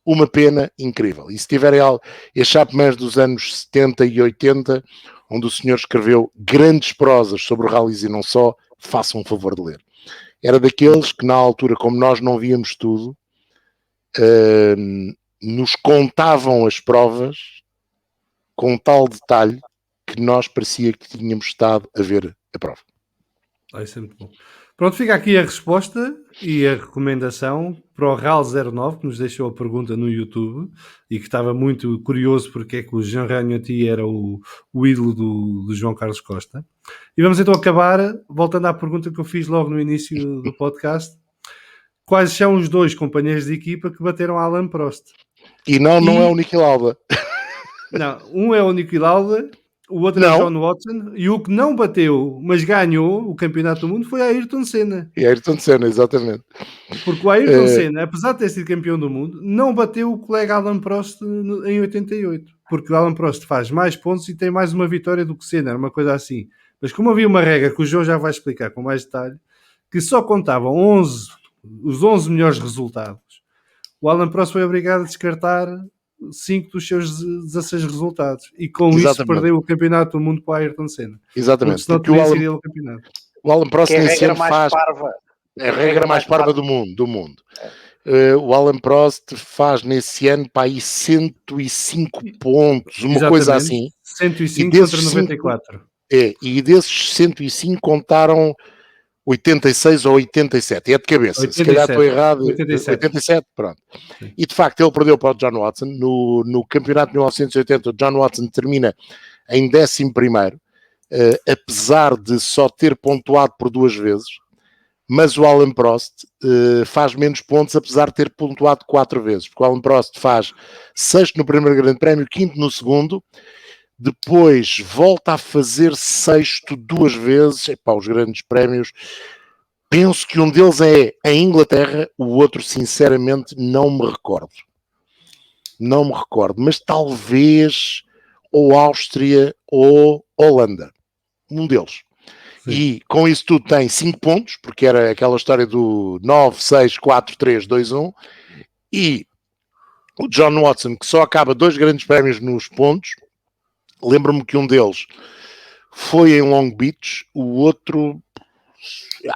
uma pena incrível. E se tiverem estes Chapmans dos anos 70 e 80, onde o senhor escreveu grandes prosas sobre rallies e não só, façam um favor de ler. Era daqueles que na altura, como nós não víamos tudo, nos contavam as provas com tal detalhe que nós parecia que tínhamos estado a ver a prova. Isso é muito bom. Pronto, fica aqui a resposta e a recomendação para o RAL09, que nos deixou a pergunta no YouTube e que estava muito curioso porque é que o Jean Ragnoti era o ídolo do João Carlos Costa. E vamos então acabar, voltando à pergunta que eu fiz logo no início do podcast. Quais são os 2 companheiros de equipa que bateram Alain Prost? E não é o Niki Lauda. Não, um é o Niki Lauda, o outro é o John Watson, e o que não bateu, mas ganhou o campeonato do mundo foi Ayrton Senna. E Ayrton Senna, exatamente. Porque o Ayrton Senna, apesar de ter sido campeão do mundo, não bateu o colega Alain Prost em 88. Porque o Alain Prost faz mais pontos e tem mais uma vitória do que Senna, era uma coisa assim. Mas como havia uma regra que o João já vai explicar com mais detalhe, que só contavam os 11 melhores resultados, o Alain Prost foi obrigado a descartar 5 dos seus 16 resultados e com isso perdeu o campeonato do mundo para o Ayrton Senna. Exatamente. Porque senão teria sido o campeonato. O Alain Prost nesse ano faz... parva. É a regra mais parva do mundo. O Alain Prost faz nesse ano para aí 105 pontos, uma coisa assim. 105 contra 94. E desses 105 contaram 86 ou 87. É de cabeça. 87, se calhar estou errado. 87, pronto. Sim. E de facto ele perdeu para o John Watson. No campeonato de 1980 o John Watson termina em 11º, apesar de só ter pontuado por 2 vezes. Mas o Alain Prost faz menos pontos, apesar de ter pontuado 4 vezes. Porque o Alain Prost faz 6º no primeiro grande prémio, 5º no segundo, depois volta a fazer 6º 2 vezes. Os grandes prémios, penso que um deles é em Inglaterra, o outro sinceramente não me recordo, mas talvez ou Áustria ou Holanda, um deles. Sim. E com isso tudo tem 5 pontos, porque era aquela história do 9, 6, 4, 3, 2, 1. E o John Watson, que só acaba 2 grandes prémios nos pontos, lembro-me que um deles foi em Long Beach, o outro,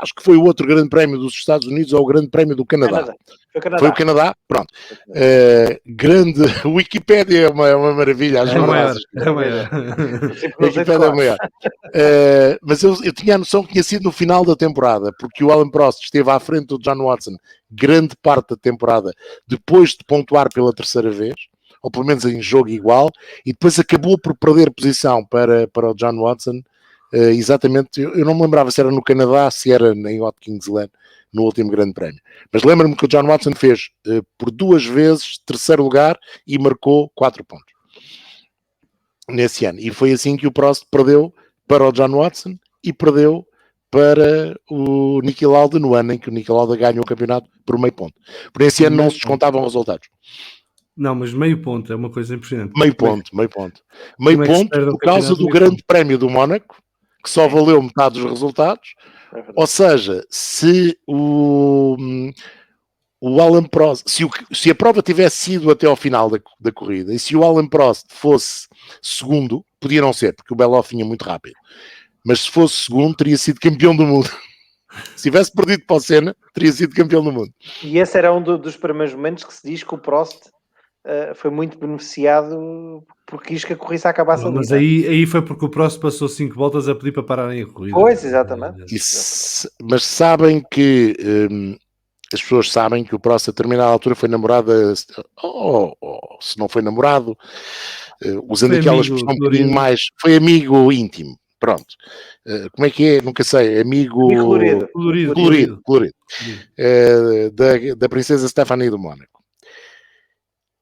acho que foi o outro grande prémio dos Estados Unidos ou o grande prémio do Canadá. Foi o Canadá? Pronto. Grande. Wikipédia é uma maravilha. É a maior. Wikipédia é maior. Mas eu tinha a noção que tinha sido no final da temporada, porque o Alain Prost esteve à frente do John Watson grande parte da temporada, depois de pontuar pela 3ª vez, ou pelo menos em jogo igual, e depois acabou por perder posição para o John Watson. Exatamente, eu não me lembrava se era no Canadá, se era em Watkins Glen, no último grande prémio. Mas lembro-me que o John Watson fez por 2 vezes 3º lugar e marcou 4 pontos nesse ano. E foi assim que o Prost perdeu para o John Watson e perdeu para o Niki Lauda no ano em que o Niki Lauda ganhou o campeonato por meio ponto. Por esse ano não se descontavam resultados. Não, mas meio ponto é uma coisa impressionante. Meio ponto. Meio ponto por causa do grande prémio do Mónaco, que só valeu metade dos resultados. Ou seja, se o Alain Prost, se a prova tivesse sido até ao final da corrida, e se o Alain Prost fosse segundo, podia não ser, porque o Beloff vinha muito rápido, mas se fosse segundo, teria sido campeão do mundo. Se tivesse perdido para o Senna, teria sido campeão do mundo. E esse era um dos primeiros momentos que se diz que o Prost foi muito beneficiado porque quis que a corrida acabasse ali. Mas aí foi porque o Prost passou 5 voltas a pedir para pararem a corrida. Pois, exatamente. Mas sabem que as pessoas sabem que o Prost a determinada altura foi namorado, se não foi namorado, usando foi aquela expressão um bocadinho mais, foi amigo íntimo. Pronto. Como é que é? Nunca sei. Amigo colorido. Da princesa Stephanie do Mónaco.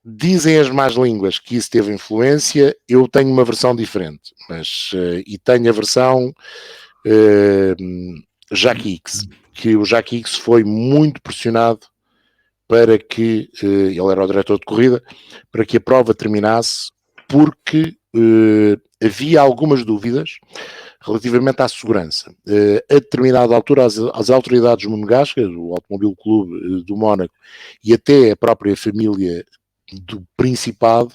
Dizem as más línguas que isso teve influência. Eu tenho uma versão diferente, mas e tenho a versão Jack Hicks, que o Jack Hicks foi muito pressionado para que ele era o diretor de corrida, para que a prova terminasse, porque havia algumas dúvidas relativamente à segurança. A determinada altura, as autoridades monegascas, o Automóvel Clube do Mónaco e até a própria família do Principado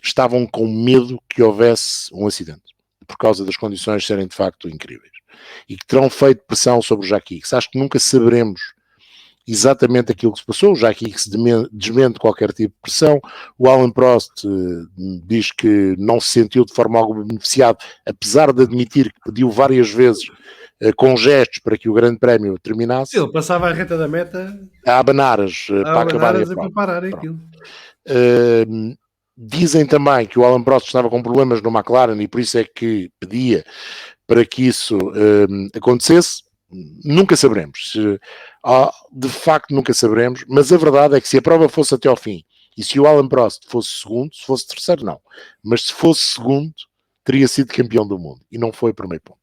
estavam com medo que houvesse um acidente, por causa das condições serem de facto incríveis, e que terão feito pressão sobre o Jack Hicks. Acho que nunca saberemos exatamente aquilo que se passou. O Jack Hicks desmente qualquer tipo de pressão. O Alan Prost diz que não se sentiu de forma alguma beneficiado, apesar de admitir que pediu várias vezes com gestos para que o Grande Prémio terminasse. Ele passava a reta da meta a abanaras para acabarem a para prova. pararem aquilo. Dizem também que o Alan Prost estava com problemas no McLaren e por isso é que pedia para que isso acontecesse. Nunca saberemos. De facto, nunca saberemos. Mas a verdade é que se a prova fosse até ao fim e se o Alan Prost fosse segundo, se fosse terceiro, não. Mas se fosse segundo, teria sido campeão do mundo. E não foi por meio ponto.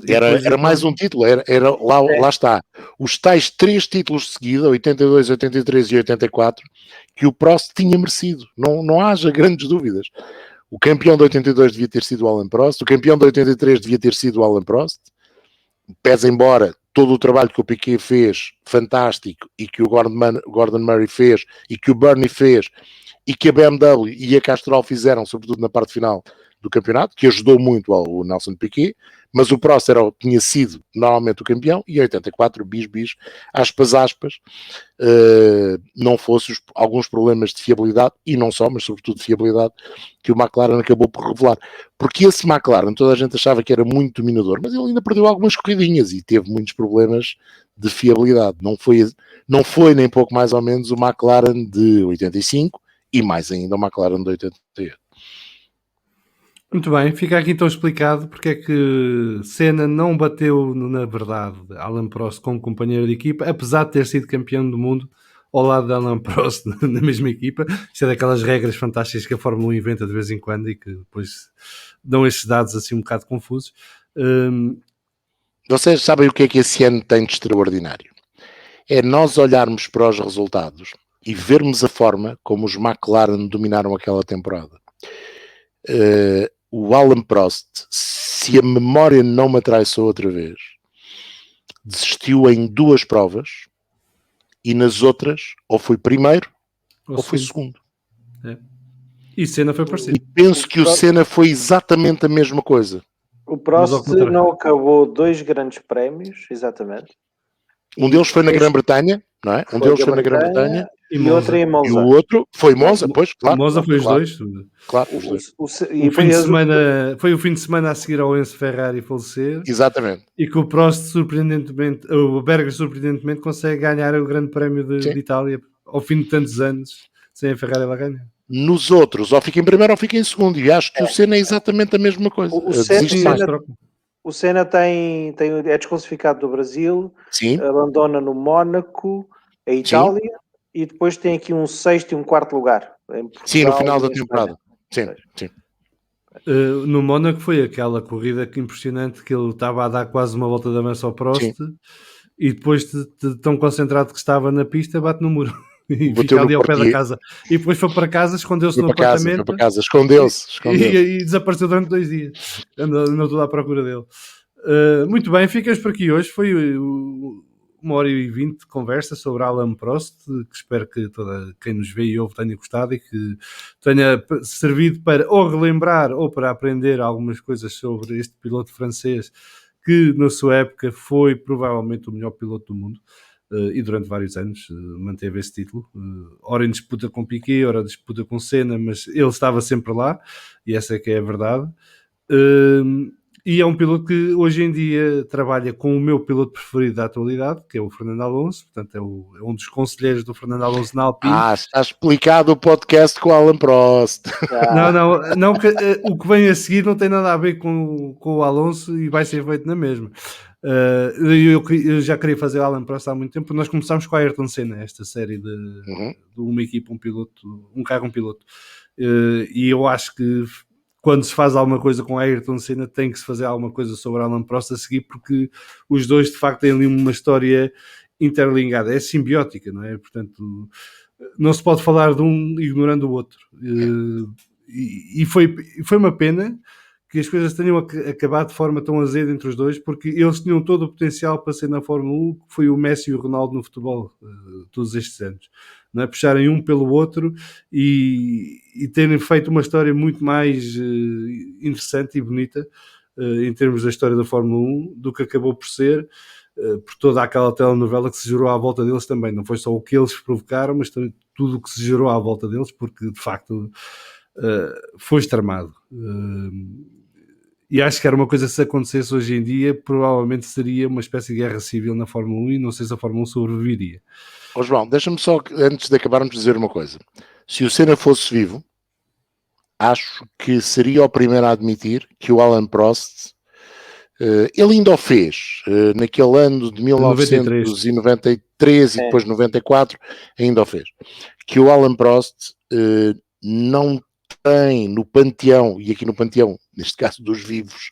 Era mais um título, lá está. Os tais 3 títulos de seguida, 82, 83 e 84, que o Prost tinha merecido. Não haja grandes dúvidas. O campeão de 82 devia ter sido o Alan Prost, o campeão de 83 devia ter sido o Alan Prost, pese embora todo o trabalho que o Piquet fez, fantástico, e que o Gordon Murray fez, e que o Bernie fez, e que a BMW e a Castrol fizeram, sobretudo na parte final do campeonato, que ajudou muito ao Nelson Piquet, mas o Prost tinha sido normalmente o campeão, e 84, bis, aspas, não fosse alguns problemas de fiabilidade, e não só, mas sobretudo de fiabilidade, que o McLaren acabou por revelar. Porque esse McLaren, toda a gente achava que era muito dominador, mas ele ainda perdeu algumas corridinhas e teve muitos problemas de fiabilidade. Não foi nem pouco mais ou menos o McLaren de 85, e mais ainda o McLaren de 88. Muito bem, fica aqui então explicado porque é que Senna não bateu, na verdade, Alan Prost como companheiro de equipa, apesar de ter sido campeão do mundo ao lado de Alan Prost na mesma equipa. Isto é daquelas regras fantásticas que a Fórmula 1 inventa de vez em quando e que depois dão estes dados assim um bocado confusos. Vocês sabem o que é que esse ano tem de extraordinário? É nós olharmos para os resultados e vermos a forma como os McLaren dominaram aquela temporada. O Alan Prost, se a memória não me atraiçou outra vez, desistiu em 2 provas e nas outras ou foi primeiro ou foi segundo. É. E Senna foi parecido. E penso que o Senna foi exatamente a mesma coisa. O Prost não acabou 2 grandes prémios, exatamente. Um deles foi na Grã-Bretanha, não é? Um deles foi na Grã-Bretanha e outro em Monza. E o outro foi Monza, pois, claro. Monza foi os dois. Claro, os dois. Foi o fim de semana a seguir ao Enzo Ferrari falecer. Exatamente. E que o Prost, surpreendentemente, o Berger, surpreendentemente, consegue ganhar o Grande Prémio de Itália ao fim de tantos anos, sem a Ferrari lá ganhar. Nos outros, ou fica em primeiro ou fica em segundo. E acho que o Senna é exatamente a mesma coisa. O Senna é desclassificado do Brasil, sim, abandona no Mónaco, a Itália, sim, e depois tem aqui um 6º e um 4º lugar. Sim, no final da temporada. Sim. No Mónaco foi aquela corrida que impressionante, que ele estava a dar quase uma volta da massa ao Prost, sim, e depois de tão concentrado que estava na pista, bate no muro. E fica ali ao pé da casa. E depois foi para casa, escondeu-se no apartamento. Foi para casa, escondeu-se. E desapareceu durante 2 dias. Andou toda à procura dele. Muito bem, ficamos por aqui hoje. Foi 1h20 de conversa sobre Alan Prost, que espero que quem nos vê e ouve tenha gostado e que tenha servido para ou relembrar ou para aprender algumas coisas sobre este piloto francês que na sua época foi provavelmente o melhor piloto do mundo. E durante vários anos manteve esse título, ora em disputa com Piquet, ora em disputa com Senna, mas ele estava sempre lá, e essa é que é a verdade. E é um piloto que hoje em dia trabalha com o meu piloto preferido da atualidade, que é o Fernando Alonso, portanto é um dos conselheiros do Fernando Alonso na Alpine. Está explicado o podcast com o Alan Prost. Não, o que vem a seguir não tem nada a ver com o Alonso e vai ser feito na mesma. Eu já queria fazer o Alan Prost há muito tempo. Nós começámos com a Ayrton Senna, esta série de uma equipa, um piloto, um carro, um piloto. E eu acho que quando se faz alguma coisa com a Ayrton Senna tem que se fazer alguma coisa sobre Alan Prost a seguir, porque os dois de facto têm ali uma história interligada, é simbiótica, não é? Portanto, não se pode falar de um ignorando o outro. E foi uma pena que as coisas tenham acabado de forma tão azeda entre os dois, porque eles tinham todo o potencial para ser na Fórmula 1, que foi o Messi e o Ronaldo no futebol todos estes anos. não é? Puxarem um pelo outro e terem feito uma história muito mais interessante e bonita em termos da história da Fórmula 1 do que acabou por ser, por toda aquela telenovela que se gerou à volta deles também. Não foi só o que eles provocaram, mas também tudo o que se gerou à volta deles, porque de facto foi extremado. E acho que era uma coisa, se acontecesse hoje em dia, provavelmente seria uma espécie de guerra civil na Fórmula 1 e não sei se a Fórmula 1 sobreviveria. Ó João, deixa-me só, antes de acabarmos, dizer uma coisa. Se o Senna fosse vivo, acho que seria o primeiro a admitir que o Alain Prost, ele ainda o fez, naquele ano de 1993 e depois 94, ainda o fez. Que o Alain Prost não tem no panteão, e aqui no panteão, neste caso dos vivos,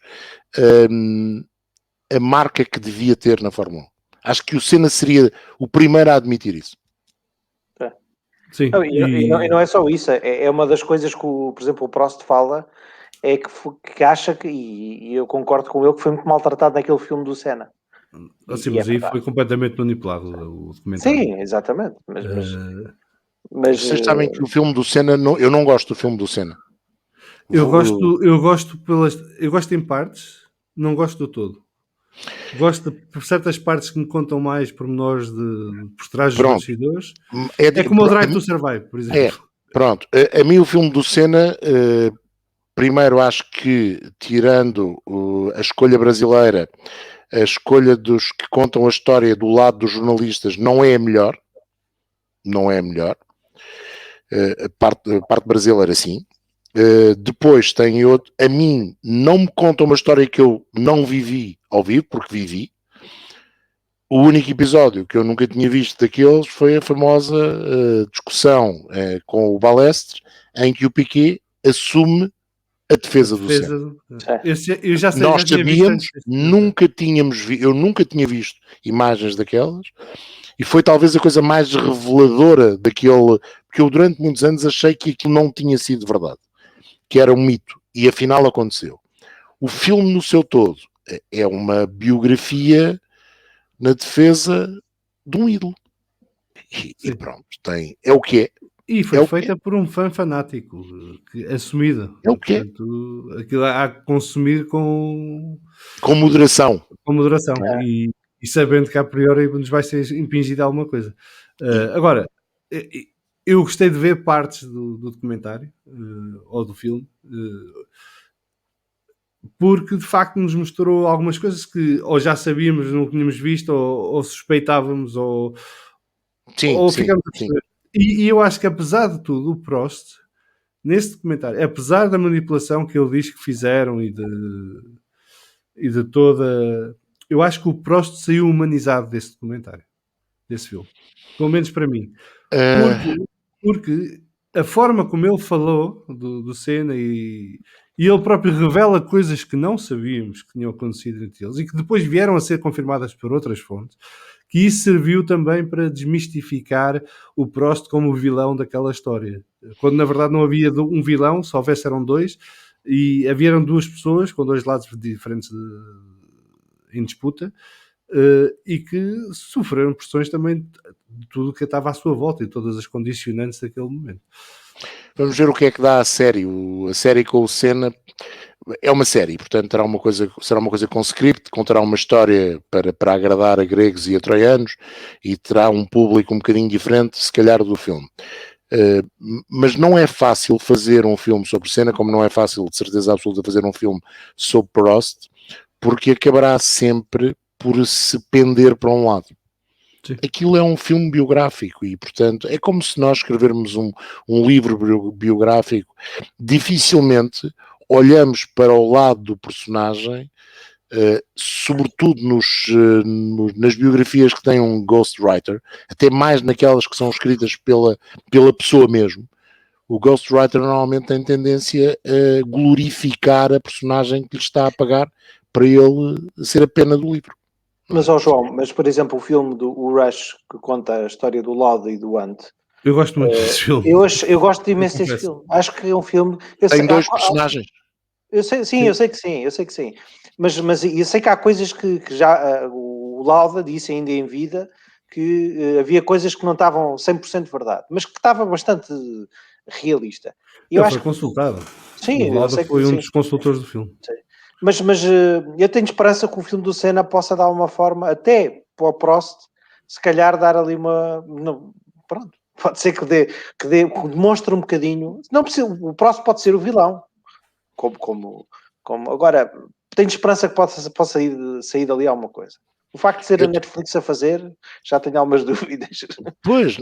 a marca que devia ter na Fórmula 1. Acho que o Senna seria o primeiro a admitir isso. Sim, e não é só isso, é uma das coisas que, por exemplo, o Prost fala, é que acha que, e eu concordo com ele, que foi muito maltratado naquele filme do Senna. Assim, mas aí foi completamente manipulado o documentário. Sim, exatamente. Mas vocês sabem que o filme do Senna, eu não gosto do filme do Senna. Eu gosto em partes, não gosto do todo. Gosto de certas partes que me contam mais pormenores por trás dos bastidores. É como o Drive to Survive, por exemplo. Pronto. A mim o filme do Senna, primeiro acho que, tirando a escolha brasileira, a escolha dos que contam a história do lado dos jornalistas não é a melhor. Não é a melhor. A parte brasileira, sim. Depois tem outro. A mim não me conta uma história que eu não vivi ao vivo, porque vivi. O único episódio que eu nunca tinha visto daqueles foi a famosa discussão com o Balestre, em que o Piquet assume a defesa do Senna. Nós sabíamos, eu nunca tinha visto imagens daquelas, e foi talvez a coisa mais reveladora daquele, porque eu durante muitos anos achei que aquilo não tinha sido verdade, que era um mito, e afinal aconteceu. O filme no seu todo é uma biografia na defesa de um ídolo. E pronto, é o que é. E foi feita por um fã fanático, assumido. É o que é. Aquilo há que consumir com moderação. Com moderação. E sabendo que a priori nos vai ser impingida alguma coisa. Agora, eu gostei de ver partes do documentário ou do filme, porque de facto nos mostrou algumas coisas que ou já sabíamos, não tínhamos visto, ou suspeitávamos, ou ficamos a perceber. E eu acho que apesar de tudo, o Prost, nesse documentário, apesar da manipulação que ele diz que fizeram e de toda... Eu acho que o Prost saiu humanizado desse documentário, desse filme. Pelo menos para mim. Porque a forma como ele falou do Senna e ele próprio revela coisas que não sabíamos que tinham acontecido entre eles e que depois vieram a ser confirmadas por outras fontes, que isso serviu também para desmistificar o Prost como o vilão daquela história. Quando na verdade não havia um vilão, se houvesse eram dois, e haviam duas pessoas com dois lados diferentes em disputa, e que sofreram pressões também de tudo o que estava à sua volta e todas as condicionantes daquele momento. Vamos ver o que é que dá a série. A série com o Senna é uma série, portanto será uma coisa com script, contará uma história para agradar a gregos e a troianos e terá um público um bocadinho diferente, se calhar, do filme. Mas não é fácil fazer um filme sobre Senna, como não é fácil, de certeza absoluta, fazer um filme sobre Prost, porque acabará sempre por se pender para um lado. Sim. Aquilo é um filme biográfico e, portanto, é como se nós escrevermos um livro biográfico. Dificilmente olhamos para o lado do personagem, sobretudo nas biografias que têm um ghostwriter, até mais naquelas que são escritas pela pessoa mesmo. O ghostwriter normalmente tem tendência a glorificar a personagem que lhe está a pagar para ele ser a pena do livro. Mas, João, por exemplo, o filme do Rush, que conta a história do Lauda e do Ant. Eu gosto muito desse filme. Eu gosto imenso desse filme. Acho que é um filme... Tem dois personagens. Eu sei que sim. Mas eu sei que há coisas que já o Lauda disse ainda em vida, que havia coisas que não estavam 100% verdade, mas que estava bastante realista. E Ele foi consultado. Sim, o Lauda foi um dos consultores do filme. Sim. Mas eu tenho esperança que o filme do Senna possa dar uma forma, até para o Prost, se calhar dar ali uma... pronto, pode ser que demonstre um bocadinho. Não precisa, o Prost pode ser o vilão. Como agora, tenho esperança que possa sair dali alguma coisa. O facto de ser a Netflix a fazer, já tenho algumas dúvidas. Pois,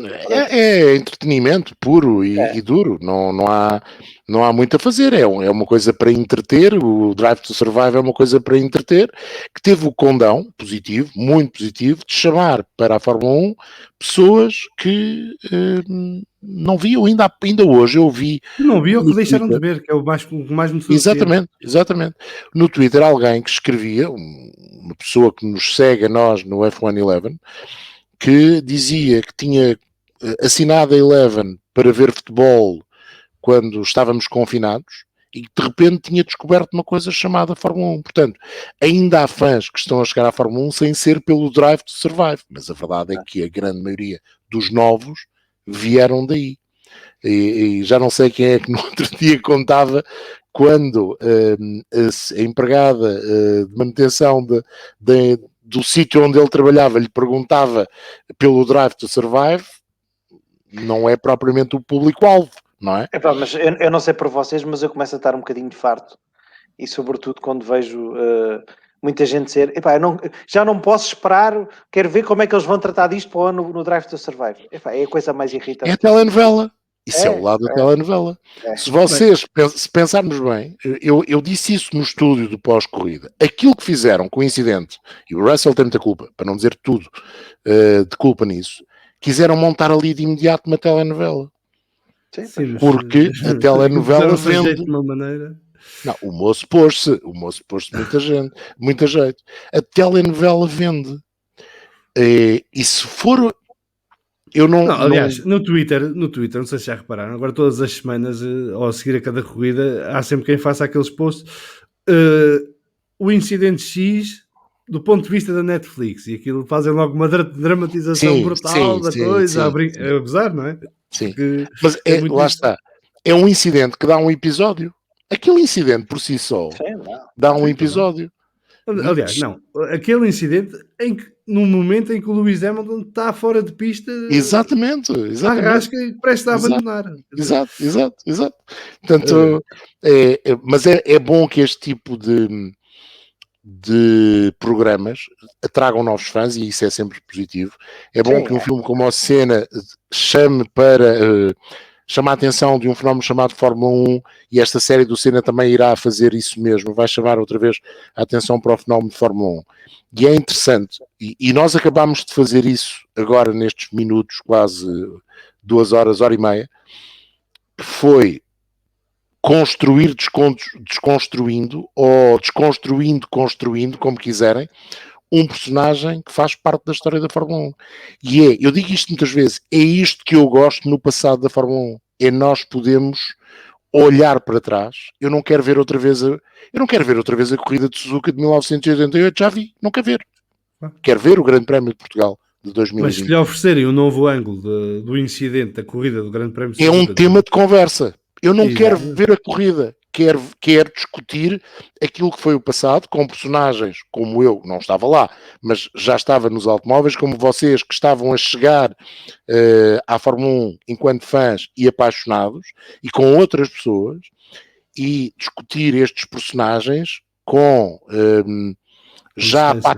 é entretenimento puro e duro, não há muito a fazer, é uma coisa para entreter, o Drive to Survive é uma coisa para entreter, que teve o condão positivo, muito positivo, de chamar para a Fórmula 1 pessoas que não viam ainda hoje, eu vi... Não viam ou que deixaram de ver, que é o mais me surpreende. Exatamente. No Twitter, alguém que escrevia, uma pessoa que nos segue a nós no F1 Eleven, que dizia que tinha assinado a Eleven para ver futebol quando estávamos confinados e que de repente tinha descoberto uma coisa chamada Fórmula 1. Portanto, ainda há fãs que estão a chegar à Fórmula 1 sem ser pelo Drive to Survive, mas a verdade é que a grande maioria dos novos vieram daí. E já não sei quem é que no outro dia contava quando a empregada de manutenção do sítio onde ele trabalhava lhe perguntava pelo Drive to Survive, não é propriamente o público-alvo, não é? Mas eu não sei por vocês, mas eu começo a estar um bocadinho de farto. E sobretudo quando vejo muita gente dizer, já não posso esperar, quero ver como é que eles vão tratar disto para o ano no Drive to Survive. É a coisa mais irritante. É a telenovela. Isso é o lado da telenovela. Se vocês, se pensarmos bem, eu disse isso no estúdio do pós-corrida. Aquilo que fizeram com o incidente, e o Russell tem muita culpa, para não dizer tudo de culpa nisso, quiseram montar ali de imediato uma telenovela. Sim, porque a telenovela vende... de uma maneira... Não, o moço pôs-se muita jeito. A telenovela vende. E se for... Aliás, no Twitter, não sei se já repararam, agora todas as semanas, ou a seguir a cada corrida, há sempre quem faça aqueles posts, o incidente X do ponto de vista da Netflix, e aquilo fazem logo uma dramatização brutal da coisa, a gozar, não é? Sim, mas lá está. É um incidente que dá um episódio. Aquele incidente por si só dá um episódio. Aliás, não. Aquele incidente no momento em que o Lewis Hamilton está fora de pista, exatamente. Arrasca e presta a abandonar. Exato. Portanto, mas é bom que este tipo de programas atragam novos fãs, e isso é sempre positivo. É bom que um filme como o Senna chame a atenção de um fenómeno chamado Fórmula 1, e esta série do Senna também irá fazer isso mesmo, vai chamar outra vez a atenção para o fenómeno de Fórmula 1. E é interessante, e nós acabámos de fazer isso agora nestes minutos, quase 2 horas, hora e meia, que foi construir desconstruindo, ou desconstruindo construindo, como quiserem, um personagem que faz parte da história da Fórmula 1. E eu digo isto muitas vezes, é isto que eu gosto no passado da Fórmula 1. É nós podemos olhar para trás. Eu não quero ver outra vez a corrida de Suzuka de 1988, já vi, não quero ver. Quero ver o Grande Prémio de Portugal de 2020. Mas se lhe oferecerem um novo ângulo do incidente da corrida do Grande Prémio de Suzuka, é um tema de conversa. Eu não quero ver a corrida. Quero discutir aquilo que foi o passado com personagens como eu, não estava lá, mas já estava nos automóveis, como vocês que estavam a chegar à Fórmula 1 enquanto fãs e apaixonados, e com outras pessoas, e discutir estes personagens com já a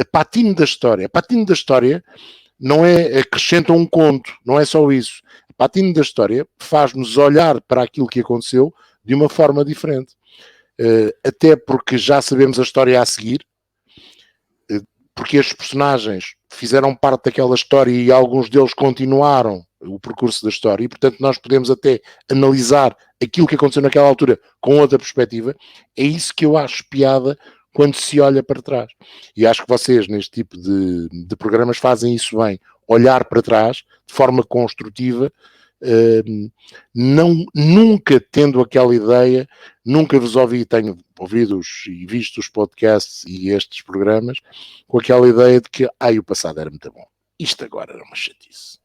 patine da história. A patine da história não é acrescenta um conto, não é só isso. A patine da história faz-nos olhar para aquilo que aconteceu de uma forma diferente, até porque já sabemos a história a seguir, porque estes personagens fizeram parte daquela história e alguns deles continuaram o percurso da história, e portanto nós podemos até analisar aquilo que aconteceu naquela altura com outra perspectiva. É isso que eu acho piada quando se olha para trás, e acho que vocês neste tipo de programas fazem isso bem, olhar para trás de forma construtiva. Nunca tendo aquela ideia, nunca vos ouvi, tenho ouvido e visto os podcasts e estes programas com aquela ideia de que o passado era muito bom. isto agora era uma chatice.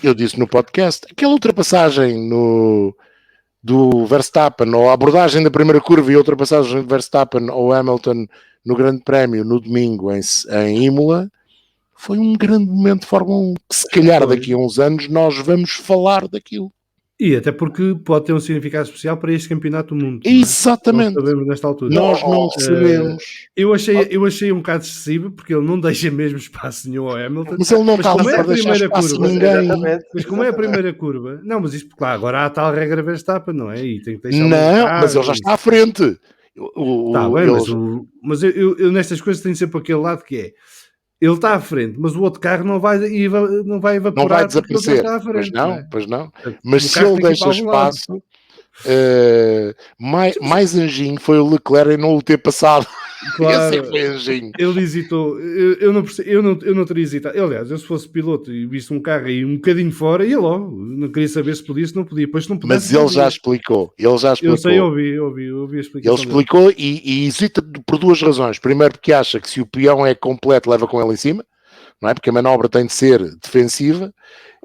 Eu disse no podcast, aquela ultrapassagem do Verstappen, ou a abordagem da primeira curva e a ultrapassagem do Verstappen ou Hamilton no Grande Prémio no domingo em Imola, foi um grande momento de Fórmula 1, que se calhar daqui a uns anos nós vamos falar daquilo. E até porque pode ter um significado especial para este campeonato do mundo. Exatamente. Não sabemos nesta altura. Nós não sabemos. Eu achei um bocado excessivo, porque ele não deixa mesmo espaço nenhum ao Hamilton. Mas ele não está como lá é para a deixar primeira espaço curva, a ninguém. Mas como é a primeira curva? Não, mas isto, claro, agora há a tal regra Verstappen, não é? E tem que deixar Não, mas ele já está à frente. Está bem, mas eu nestas coisas tenho sempre aquele lado que é, ele está à frente, mas o outro carro não vai evaporar, não vai desaparecer. Está à frente, pois não. Mas se ele deixa espaço, mais anjinho foi o Leclerc em não o ter passado. Claro, esse foi anjinho. Ele hesitou, eu não teria hesitado. Aliás, eu se fosse piloto e visse um carro aí um bocadinho fora, ia logo, não queria saber se podia, se não podia. Depois não pudesse, mas ele já explicou. Eu sei, ouvi a explicação. Ele explicou e hesita por duas razões. Primeiro, porque acha que se o peão é completo, leva com ele em cima, não é? Porque a manobra tem de ser defensiva.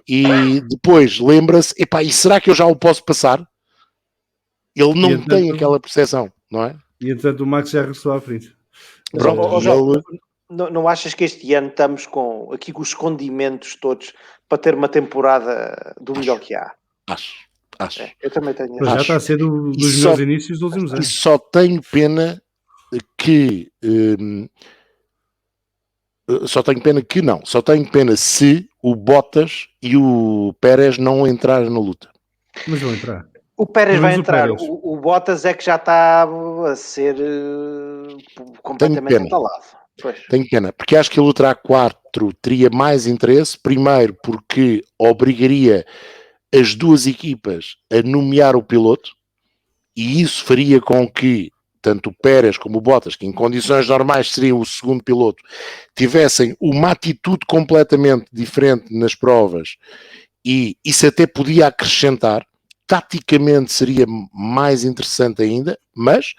E depois lembra-se: epá, e será que eu já o posso passar? Ele não tem aquela percepção, não é? E entretanto o Max já regressou à frente. Pronto, não achas que este ano estamos com os escondimentos todos para ter uma temporada do melhor que há? Acho. Eu também tenho. Já está a ser dos melhores inícios dos últimos anos. E só tenho pena que... Só tenho pena se o Bottas e o Pérez não entrarem na luta. Mas vão entrar. O Pérez vai entrar. O Bottas é que já está a ser completamente entalado. Tenho pena, porque acho que a luta A4 teria mais interesse. Primeiro porque obrigaria as duas equipas a nomear o piloto, e isso faria com que tanto o Pérez como o Bottas, que em condições normais seriam o segundo piloto, tivessem uma atitude completamente diferente nas provas, e isso até podia acrescentar. Taticamente seria mais interessante ainda, mas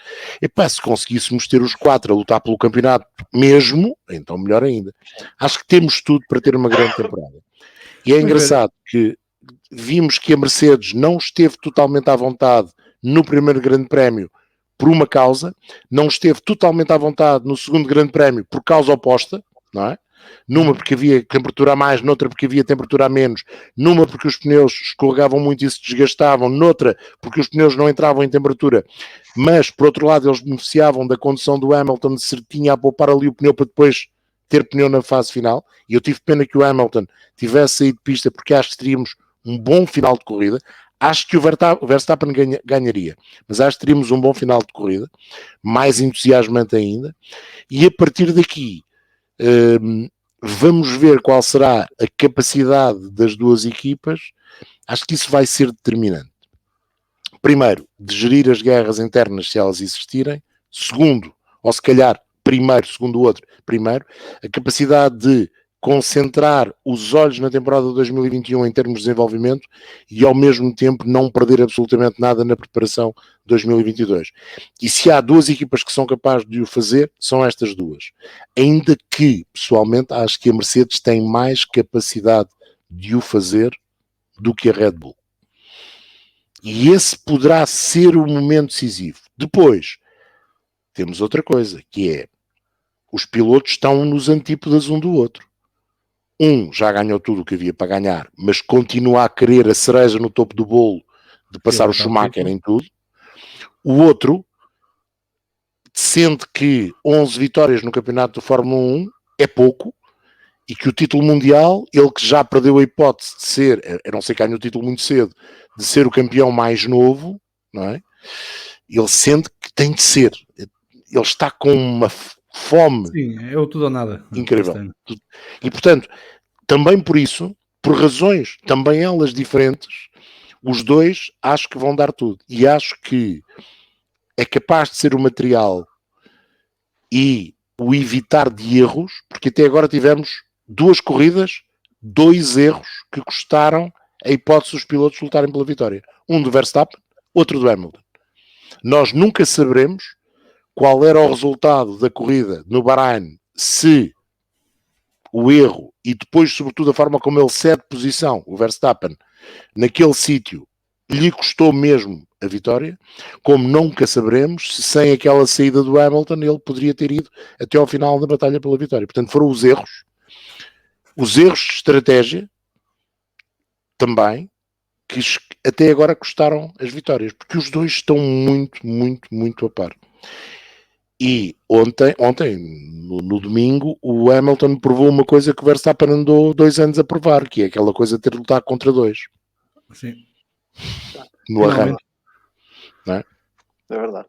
se conseguíssemos ter os 4 a lutar pelo campeonato mesmo, então melhor ainda. Acho que temos tudo para ter uma grande temporada. E é engraçado que vimos que a Mercedes não esteve totalmente à vontade no primeiro grande prémio por uma causa, não esteve totalmente à vontade no segundo grande prémio por causa oposta, não é? Numa porque havia temperatura a mais, noutra porque havia temperatura a menos, numa porque os pneus escorregavam muito e se desgastavam, noutra porque os pneus não entravam em temperatura, mas por outro lado eles beneficiavam da condução do Hamilton certinha a poupar ali o pneu para depois ter pneu na fase final, e eu tive pena que o Hamilton tivesse saído de pista, porque acho que teríamos um bom final de corrida. Acho que o Verstappen ganharia, mas acho que teríamos um bom final de corrida, mais entusiasmante ainda, e a partir daqui vamos ver qual será a capacidade das duas equipas. Acho que isso vai ser determinante. Primeiro, de gerir as guerras internas se elas existirem. Segundo, ou se calhar primeiro, segundo o outro, primeiro, a capacidade de concentrar os olhos na temporada de 2021 em termos de desenvolvimento e ao mesmo tempo não perder absolutamente nada na preparação de 2022. E se há duas equipas que são capazes de o fazer, são estas duas. Ainda que, pessoalmente, acho que a Mercedes tem mais capacidade de o fazer do que a Red Bull. E esse poderá ser o momento decisivo. Depois, temos outra coisa, que é os pilotos estão nos antípodas um do outro. Um já ganhou tudo o que havia para ganhar, mas continua a querer a cereja no topo do bolo de passar o Schumacher em tudo. O outro sente que 11 vitórias no campeonato da Fórmula 1 é pouco, e que o título mundial, ele que já perdeu a hipótese de ser, a não ser que ganhe o título muito cedo, de ser o campeão mais novo, não é? Ele sente que tem de ser. Ele está com uma fome. Sim, é o tudo ou nada. Incrível. E portanto, também por isso, por razões também elas diferentes, os dois acho que vão dar tudo. E acho que é capaz de ser o material e o evitar de erros, porque até agora tivemos 2 corridas, 2 erros que custaram a hipótese dos pilotos lutarem pela vitória. Um do Verstappen, outro do Hamilton. Nós nunca saberemos qual era o resultado da corrida no Bahrein se o erro e depois, sobretudo, a forma como ele cede posição, o Verstappen, naquele sítio, lhe custou mesmo a vitória, como nunca saberemos se sem aquela saída do Hamilton ele poderia ter ido até ao final da batalha pela vitória. Portanto, foram os erros de estratégia também que até agora custaram as vitórias, porque os dois estão muito a par. E ontem no domingo, o Hamilton provou uma coisa que o Verstappen andou 2 anos a provar, que é aquela coisa de ter de lutar contra 2. Sim. No arranque. Não é? É verdade.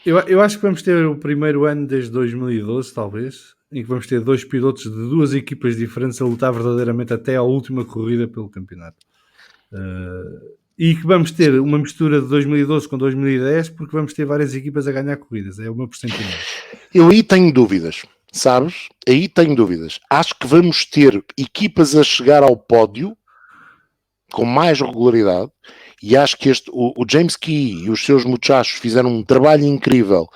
Eu acho que vamos ter o primeiro ano desde 2012, talvez, em que vamos ter 2 pilotos de 2 equipas diferentes a lutar verdadeiramente até à última corrida pelo campeonato. E que vamos ter uma mistura de 2012 com 2010, porque vamos ter várias equipas a ganhar corridas. É o meu pressentimento. Eu aí tenho dúvidas, sabes? Aí tenho dúvidas. Acho que vamos ter equipas a chegar ao pódio com mais regularidade, e acho que o James Key e os seus muchachos fizeram um trabalho incrível.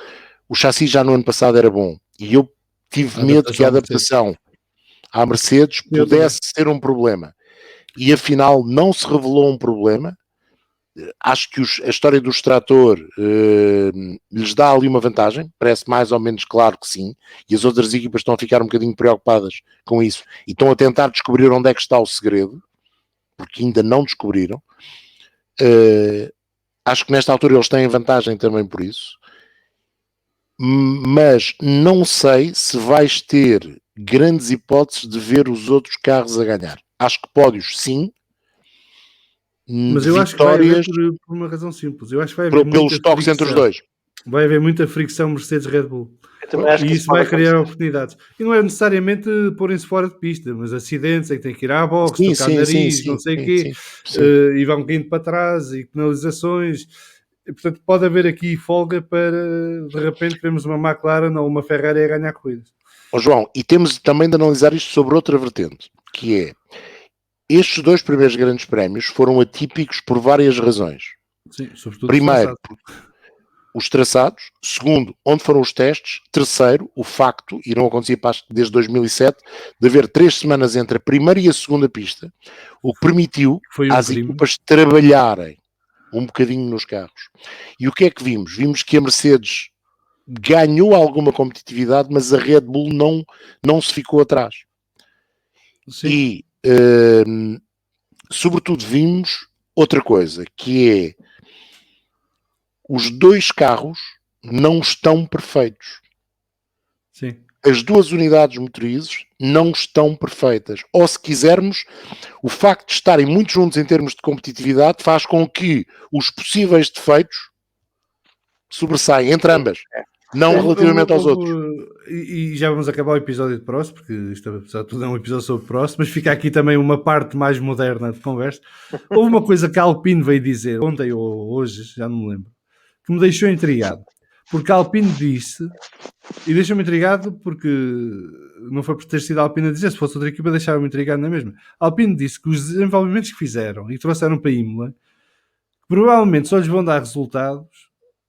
O chassi já no ano passado era bom, e eu tive medo que a adaptação à Mercedes pudesse ser um problema, e afinal não se revelou um problema. Acho que a história do extrator lhes dá ali uma vantagem, parece mais ou menos claro que sim, e as outras equipas estão a ficar um bocadinho preocupadas com isso, e estão a tentar descobrir onde é que está o segredo, porque ainda não descobriram. Acho que nesta altura eles têm vantagem também por isso, mas não sei se vais ter grandes hipóteses de ver os outros carros a ganhar. Acho que pódios sim, mas eu acho que vai haver por uma razão simples. Eu acho que vai haver pelos toques entre os dois. Vai haver muita fricção Mercedes-Red Bull. Acho e isso vai criar oportunidades. E não é necessariamente porem-se fora de pista, mas acidentes em que tem que ir à boxe, tocar nariz, não sei o quê, e vão caindo para trás, e penalizações. E, portanto, pode haver aqui folga para, de repente, vermos uma McLaren ou uma Ferrari a ganhar corridas. João, e temos também de analisar isto sobre outra vertente, que é, estes 2 primeiros grandes prémios foram atípicos por várias razões. Sim, sobretudo primeiro, os traçados. Segundo, onde foram os testes. Terceiro, o facto, e não acontecia desde 2007, de haver 3 semanas entre a primeira e a segunda pista, o que permitiu às equipas trabalharem um bocadinho nos carros. E o que é que vimos? Vimos que a Mercedes ganhou alguma competitividade, mas a Red Bull não se ficou atrás. Sim. E, sobretudo, vimos outra coisa, que é os 2 carros não estão perfeitos. Sim. As 2 unidades motrizes não estão perfeitas. Ou, se quisermos, o facto de estarem muito juntos em termos de competitividade faz com que os possíveis defeitos sobressaiam entre ambas. Não relativamente aos outros. E já vamos acabar o episódio de Prost, porque isto, apesar de tudo, é um episódio sobre Prost, mas fica aqui também uma parte mais moderna de conversa. Houve uma coisa que a Alpine veio dizer ontem ou hoje, já não me lembro, que me deixou intrigado. Porque a Alpine disse, e deixou-me intrigado porque não foi por ter sido a Alpine a dizer, se fosse outra equipa deixava-me intrigado na mesma. A Alpine disse que os desenvolvimentos que fizeram e trouxeram para Imola, provavelmente só lhes vão dar resultados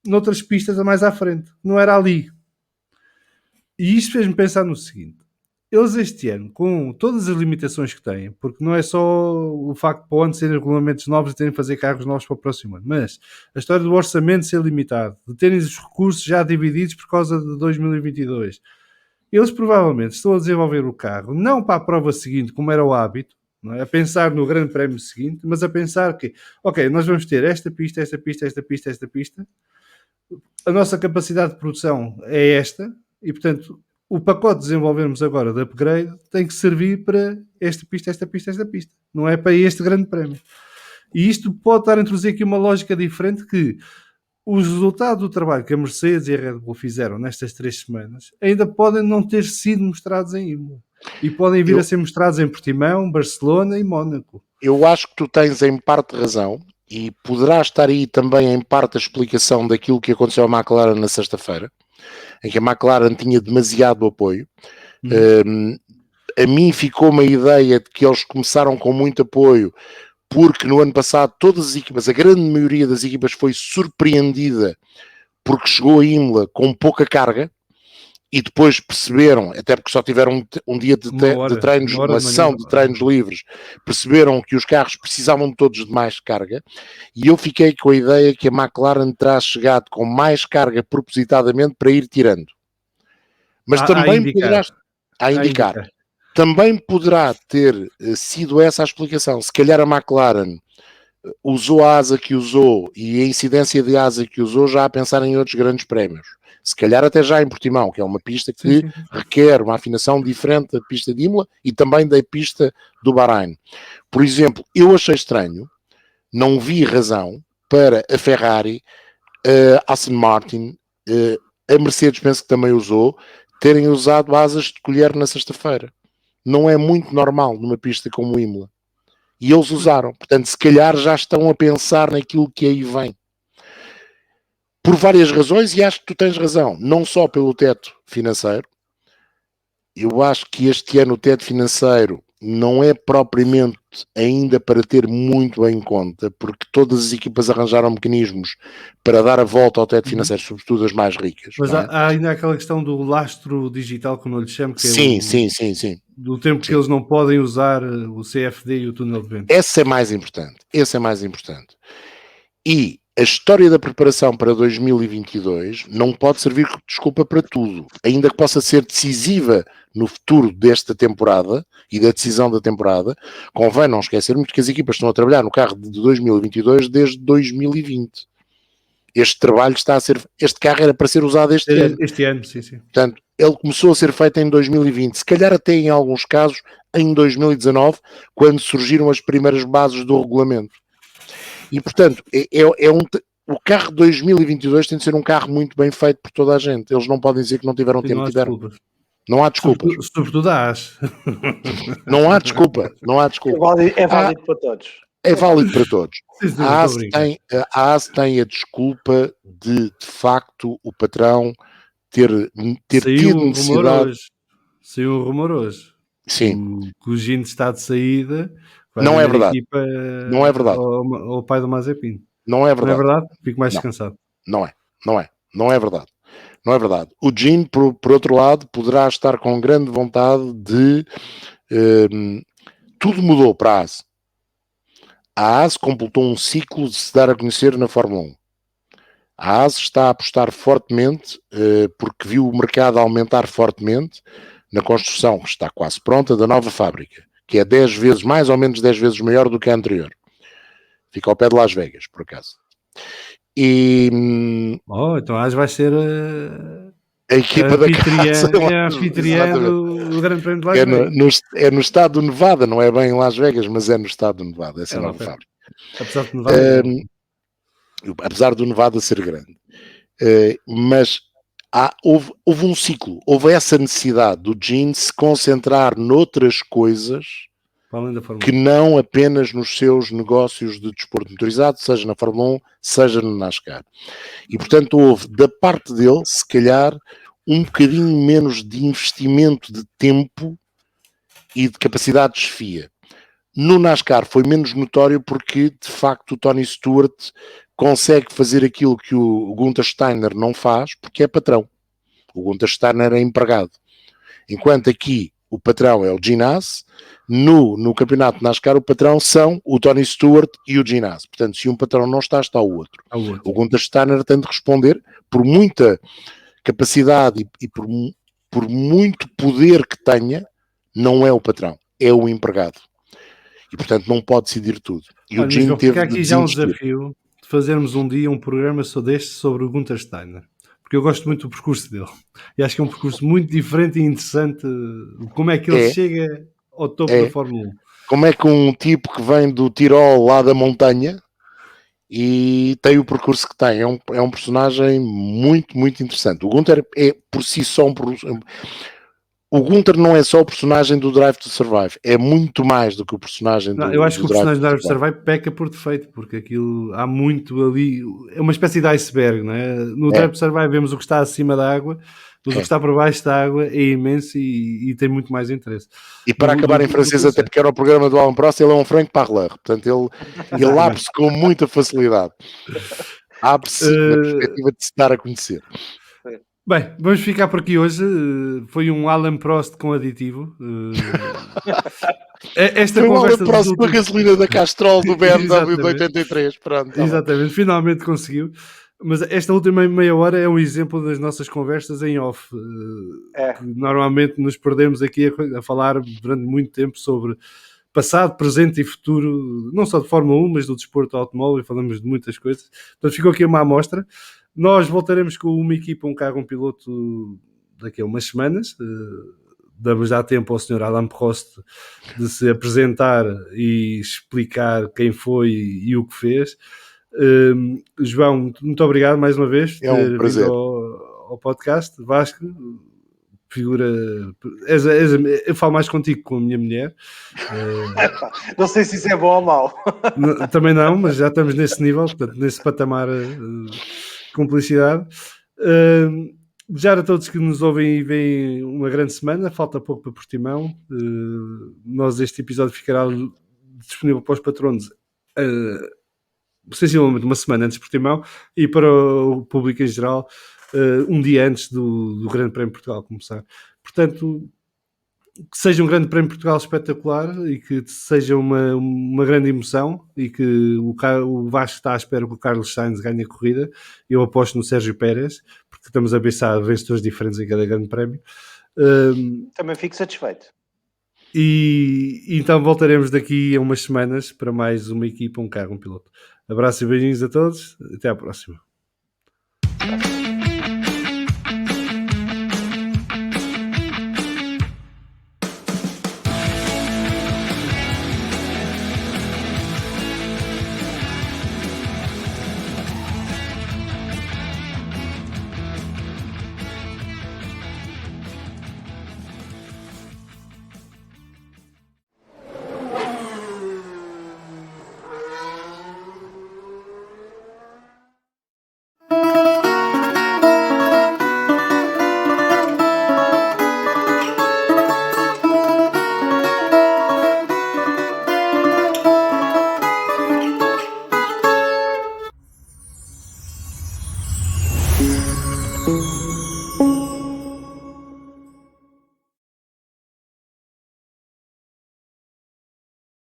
noutras pistas a mais à frente. Não era ali. E isto fez-me pensar no seguinte. Eles este ano, com todas as limitações que têm, porque não é só o facto de para o ano serem regulamentos novos e terem de fazer carros novos para o próximo ano, mas a história do orçamento ser limitado, de terem os recursos já divididos por causa de 2022. Eles provavelmente estão a desenvolver o carro, não para a prova seguinte, como era o hábito, não é? A pensar no grande prémio seguinte, mas a pensar que, ok, nós vamos ter esta pista, esta pista, esta pista, esta pista, a nossa capacidade de produção é esta, e portanto o pacote de desenvolvermos agora de upgrade tem que servir para esta pista, esta pista, esta pista, não é para este grande prémio. E isto pode estar a introduzir aqui uma lógica diferente, que os resultados do trabalho que a Mercedes e a Red Bull fizeram nestas 3 semanas ainda podem não ter sido mostrados em Imola e podem vir a ser mostrados em Portimão, Barcelona e Mónaco. Eu acho que tu tens em parte razão, e poderá estar aí também em parte a explicação daquilo que aconteceu à McLaren na sexta-feira, em que a McLaren tinha demasiado apoio. A mim ficou uma ideia de que eles começaram com muito apoio, porque no ano passado todas as equipas, a grande maioria das equipas foi surpreendida porque chegou a Imola com pouca carga, e depois perceberam, até porque só tiveram um dia de treinos, uma sessão de treinos livres, perceberam que os carros precisavam todos de mais carga, e eu fiquei com a ideia que a McLaren terá chegado com mais carga propositadamente para ir tirando. Mas também poderá indicar. Também poderá ter sido essa a explicação. Se calhar a McLaren usou a asa que usou e a incidência de asa que usou já a pensar em outros grandes prémios. Se calhar até já em Portimão, que é uma pista que requer uma afinação diferente da pista de Imola e também da pista do Bahrein. Por exemplo, eu achei estranho, não vi razão para a Ferrari, a Aston Martin, a Mercedes penso que também usou, terem usado asas de colher na sexta-feira. Não é muito normal numa pista como Imola. E eles usaram. Portanto, se calhar já estão a pensar naquilo que aí vem. Por várias razões, e acho que tu tens razão. Não só pelo teto financeiro. Eu acho que este ano o teto financeiro não é propriamente ainda para ter muito bem em conta, porque todas as equipas arranjaram mecanismos para dar a volta ao teto financeiro, sobretudo as mais ricas. Mas há ainda aquela questão do lastro digital, como eu lhe chamo, que sim. Do tempo que eles não podem usar o CFD e o túnel de vento. Esse é mais importante. E a história da preparação para 2022 não pode servir como desculpa para tudo. Ainda que possa ser decisiva no futuro desta temporada e da decisão da temporada, convém não esquecermos que as equipas estão a trabalhar no carro de 2022 desde 2020. Este trabalho este carro era para ser usado este ano. Este ano, sim. Portanto, ele começou a ser feito em 2020, se calhar até em alguns casos em 2019, quando surgiram as primeiras bases do regulamento. E, portanto, o carro de 2022 tem de ser um carro muito bem feito por toda a gente. Eles não podem dizer que não tiveram tempo. Não há desculpas. Sobretudo a AS. Não há desculpa. É válido para todos. É válido para todos. A AS tem a desculpa de facto, o patrão ter tido necessidade... Saiu um rumor hoje. Sim. Que o Gino está de saída. Não é verdade. Não é verdade. Ao pai do Mazepin. Não é verdade. Não é verdade? Fico mais descansado. Não é verdade. Não é verdade. O Gino, por outro lado, poderá estar com grande vontade de... tudo mudou para a AS. A AS completou um ciclo de se dar a conhecer na Fórmula 1. A AS está a apostar fortemente, porque viu o mercado aumentar fortemente na construção, que está quase pronta, da nova fábrica, que é 10 vezes, mais ou menos 10 vezes maior do que a anterior. Fica ao pé de Las Vegas, por acaso. E... então a AS vai ser a equipa da casa. É a anfitriã do Grande Prémio de Las Vegas. É no estado do Nevada, não é bem em Las Vegas, mas é no estado do Nevada, essa nova fábrica. Apesar de Nevada, apesar do Nevada ser grande. Mas houve um ciclo, houve essa necessidade do Gene se concentrar noutras coisas que não apenas nos seus negócios de desporto motorizado, seja na Fórmula 1, seja no NASCAR. E, portanto, houve, da parte dele, se calhar, um bocadinho menos de investimento de tempo e de capacidade de desfia. No NASCAR foi menos notório porque, de facto, o Tony Stewart consegue fazer aquilo que o Gunther Steiner não faz, porque é patrão. O Gunther Steiner é empregado. Enquanto aqui o patrão é o Gene Haas, no campeonato NASCAR o patrão são o Tony Stewart e o Gene Haas. Portanto, se um patrão não está, está o outro. O Gunther Steiner tem de responder por muita capacidade e por muito poder que tenha, não é o patrão, é o empregado. E, portanto, não pode decidir tudo. E o Gene teve aqui já um desafio de fazermos um dia um programa sobre o Gunther Steiner. Porque eu gosto muito do percurso dele. E acho que é um percurso muito diferente e interessante. Como é que ele chega ao topo da Fórmula 1. Como é que um tipo que vem do Tirol, lá da montanha, e tem o percurso que tem. É um personagem muito, muito interessante. O Gunther é, por si só, o Gunther não é só o personagem do Drive to Survive. É muito mais do que o personagem do Eu acho que o personagem do Drive to Survive peca por defeito, porque aquilo há muito ali... É uma espécie de iceberg, não é? No Drive to Survive vemos o que está acima da água, mas o que está por baixo da água é imenso e tem muito mais interesse. E para acabar em francês, até porque era o programa do Alain Prost, ele é um franco parleur. Portanto, ele abre-se com muita facilidade. Abre-se na perspectiva de se dar a conhecer. Bem, vamos ficar por aqui hoje. Foi um Alan Prost com aditivo. Esta Foi o Alan conversa Prost com a gasolina da Castrol do BMW de 83. Pronto, tá bom. Exatamente, finalmente conseguiu. Mas esta última meia hora é um exemplo das nossas conversas em off. Que normalmente nos perdemos aqui a falar durante muito tempo sobre passado, presente e futuro, não só de Fórmula 1, mas do desporto automóvel, e falamos de muitas coisas. Portanto, ficou aqui uma amostra. Nós voltaremos com uma equipa, um carro, um piloto daqui a umas semanas. Damos já tempo ao Sr. Alain Prost de se apresentar e explicar quem foi e o que fez. João, muito obrigado mais uma vez por ter vindo ao podcast. Vasco, figura. Eu falo mais contigo que com a minha mulher. Não sei se isso é bom ou mau. Também não, mas já estamos nesse nível, portanto, nesse patamar de cumplicidade. Desejar a todos que nos ouvem e veem uma grande semana. Falta pouco para Portimão. Este episódio ficará disponível para os patronos sensivelmente uma semana antes de Portimão, e para o público em geral um dia antes do Grande Prémio de Portugal começar. Portanto, que seja um Grande Prémio de Portugal espetacular e que seja uma grande emoção, e que o Vasco está à espera que o Carlos Sainz ganhe a corrida. Eu aposto no Sérgio Pérez, porque estamos a pensar vencedores diferentes em cada Grande Prémio. Também fico satisfeito. E então voltaremos daqui a umas semanas para mais uma equipa, um carro, um piloto. Abraço e beijinhos a todos. Até à próxima.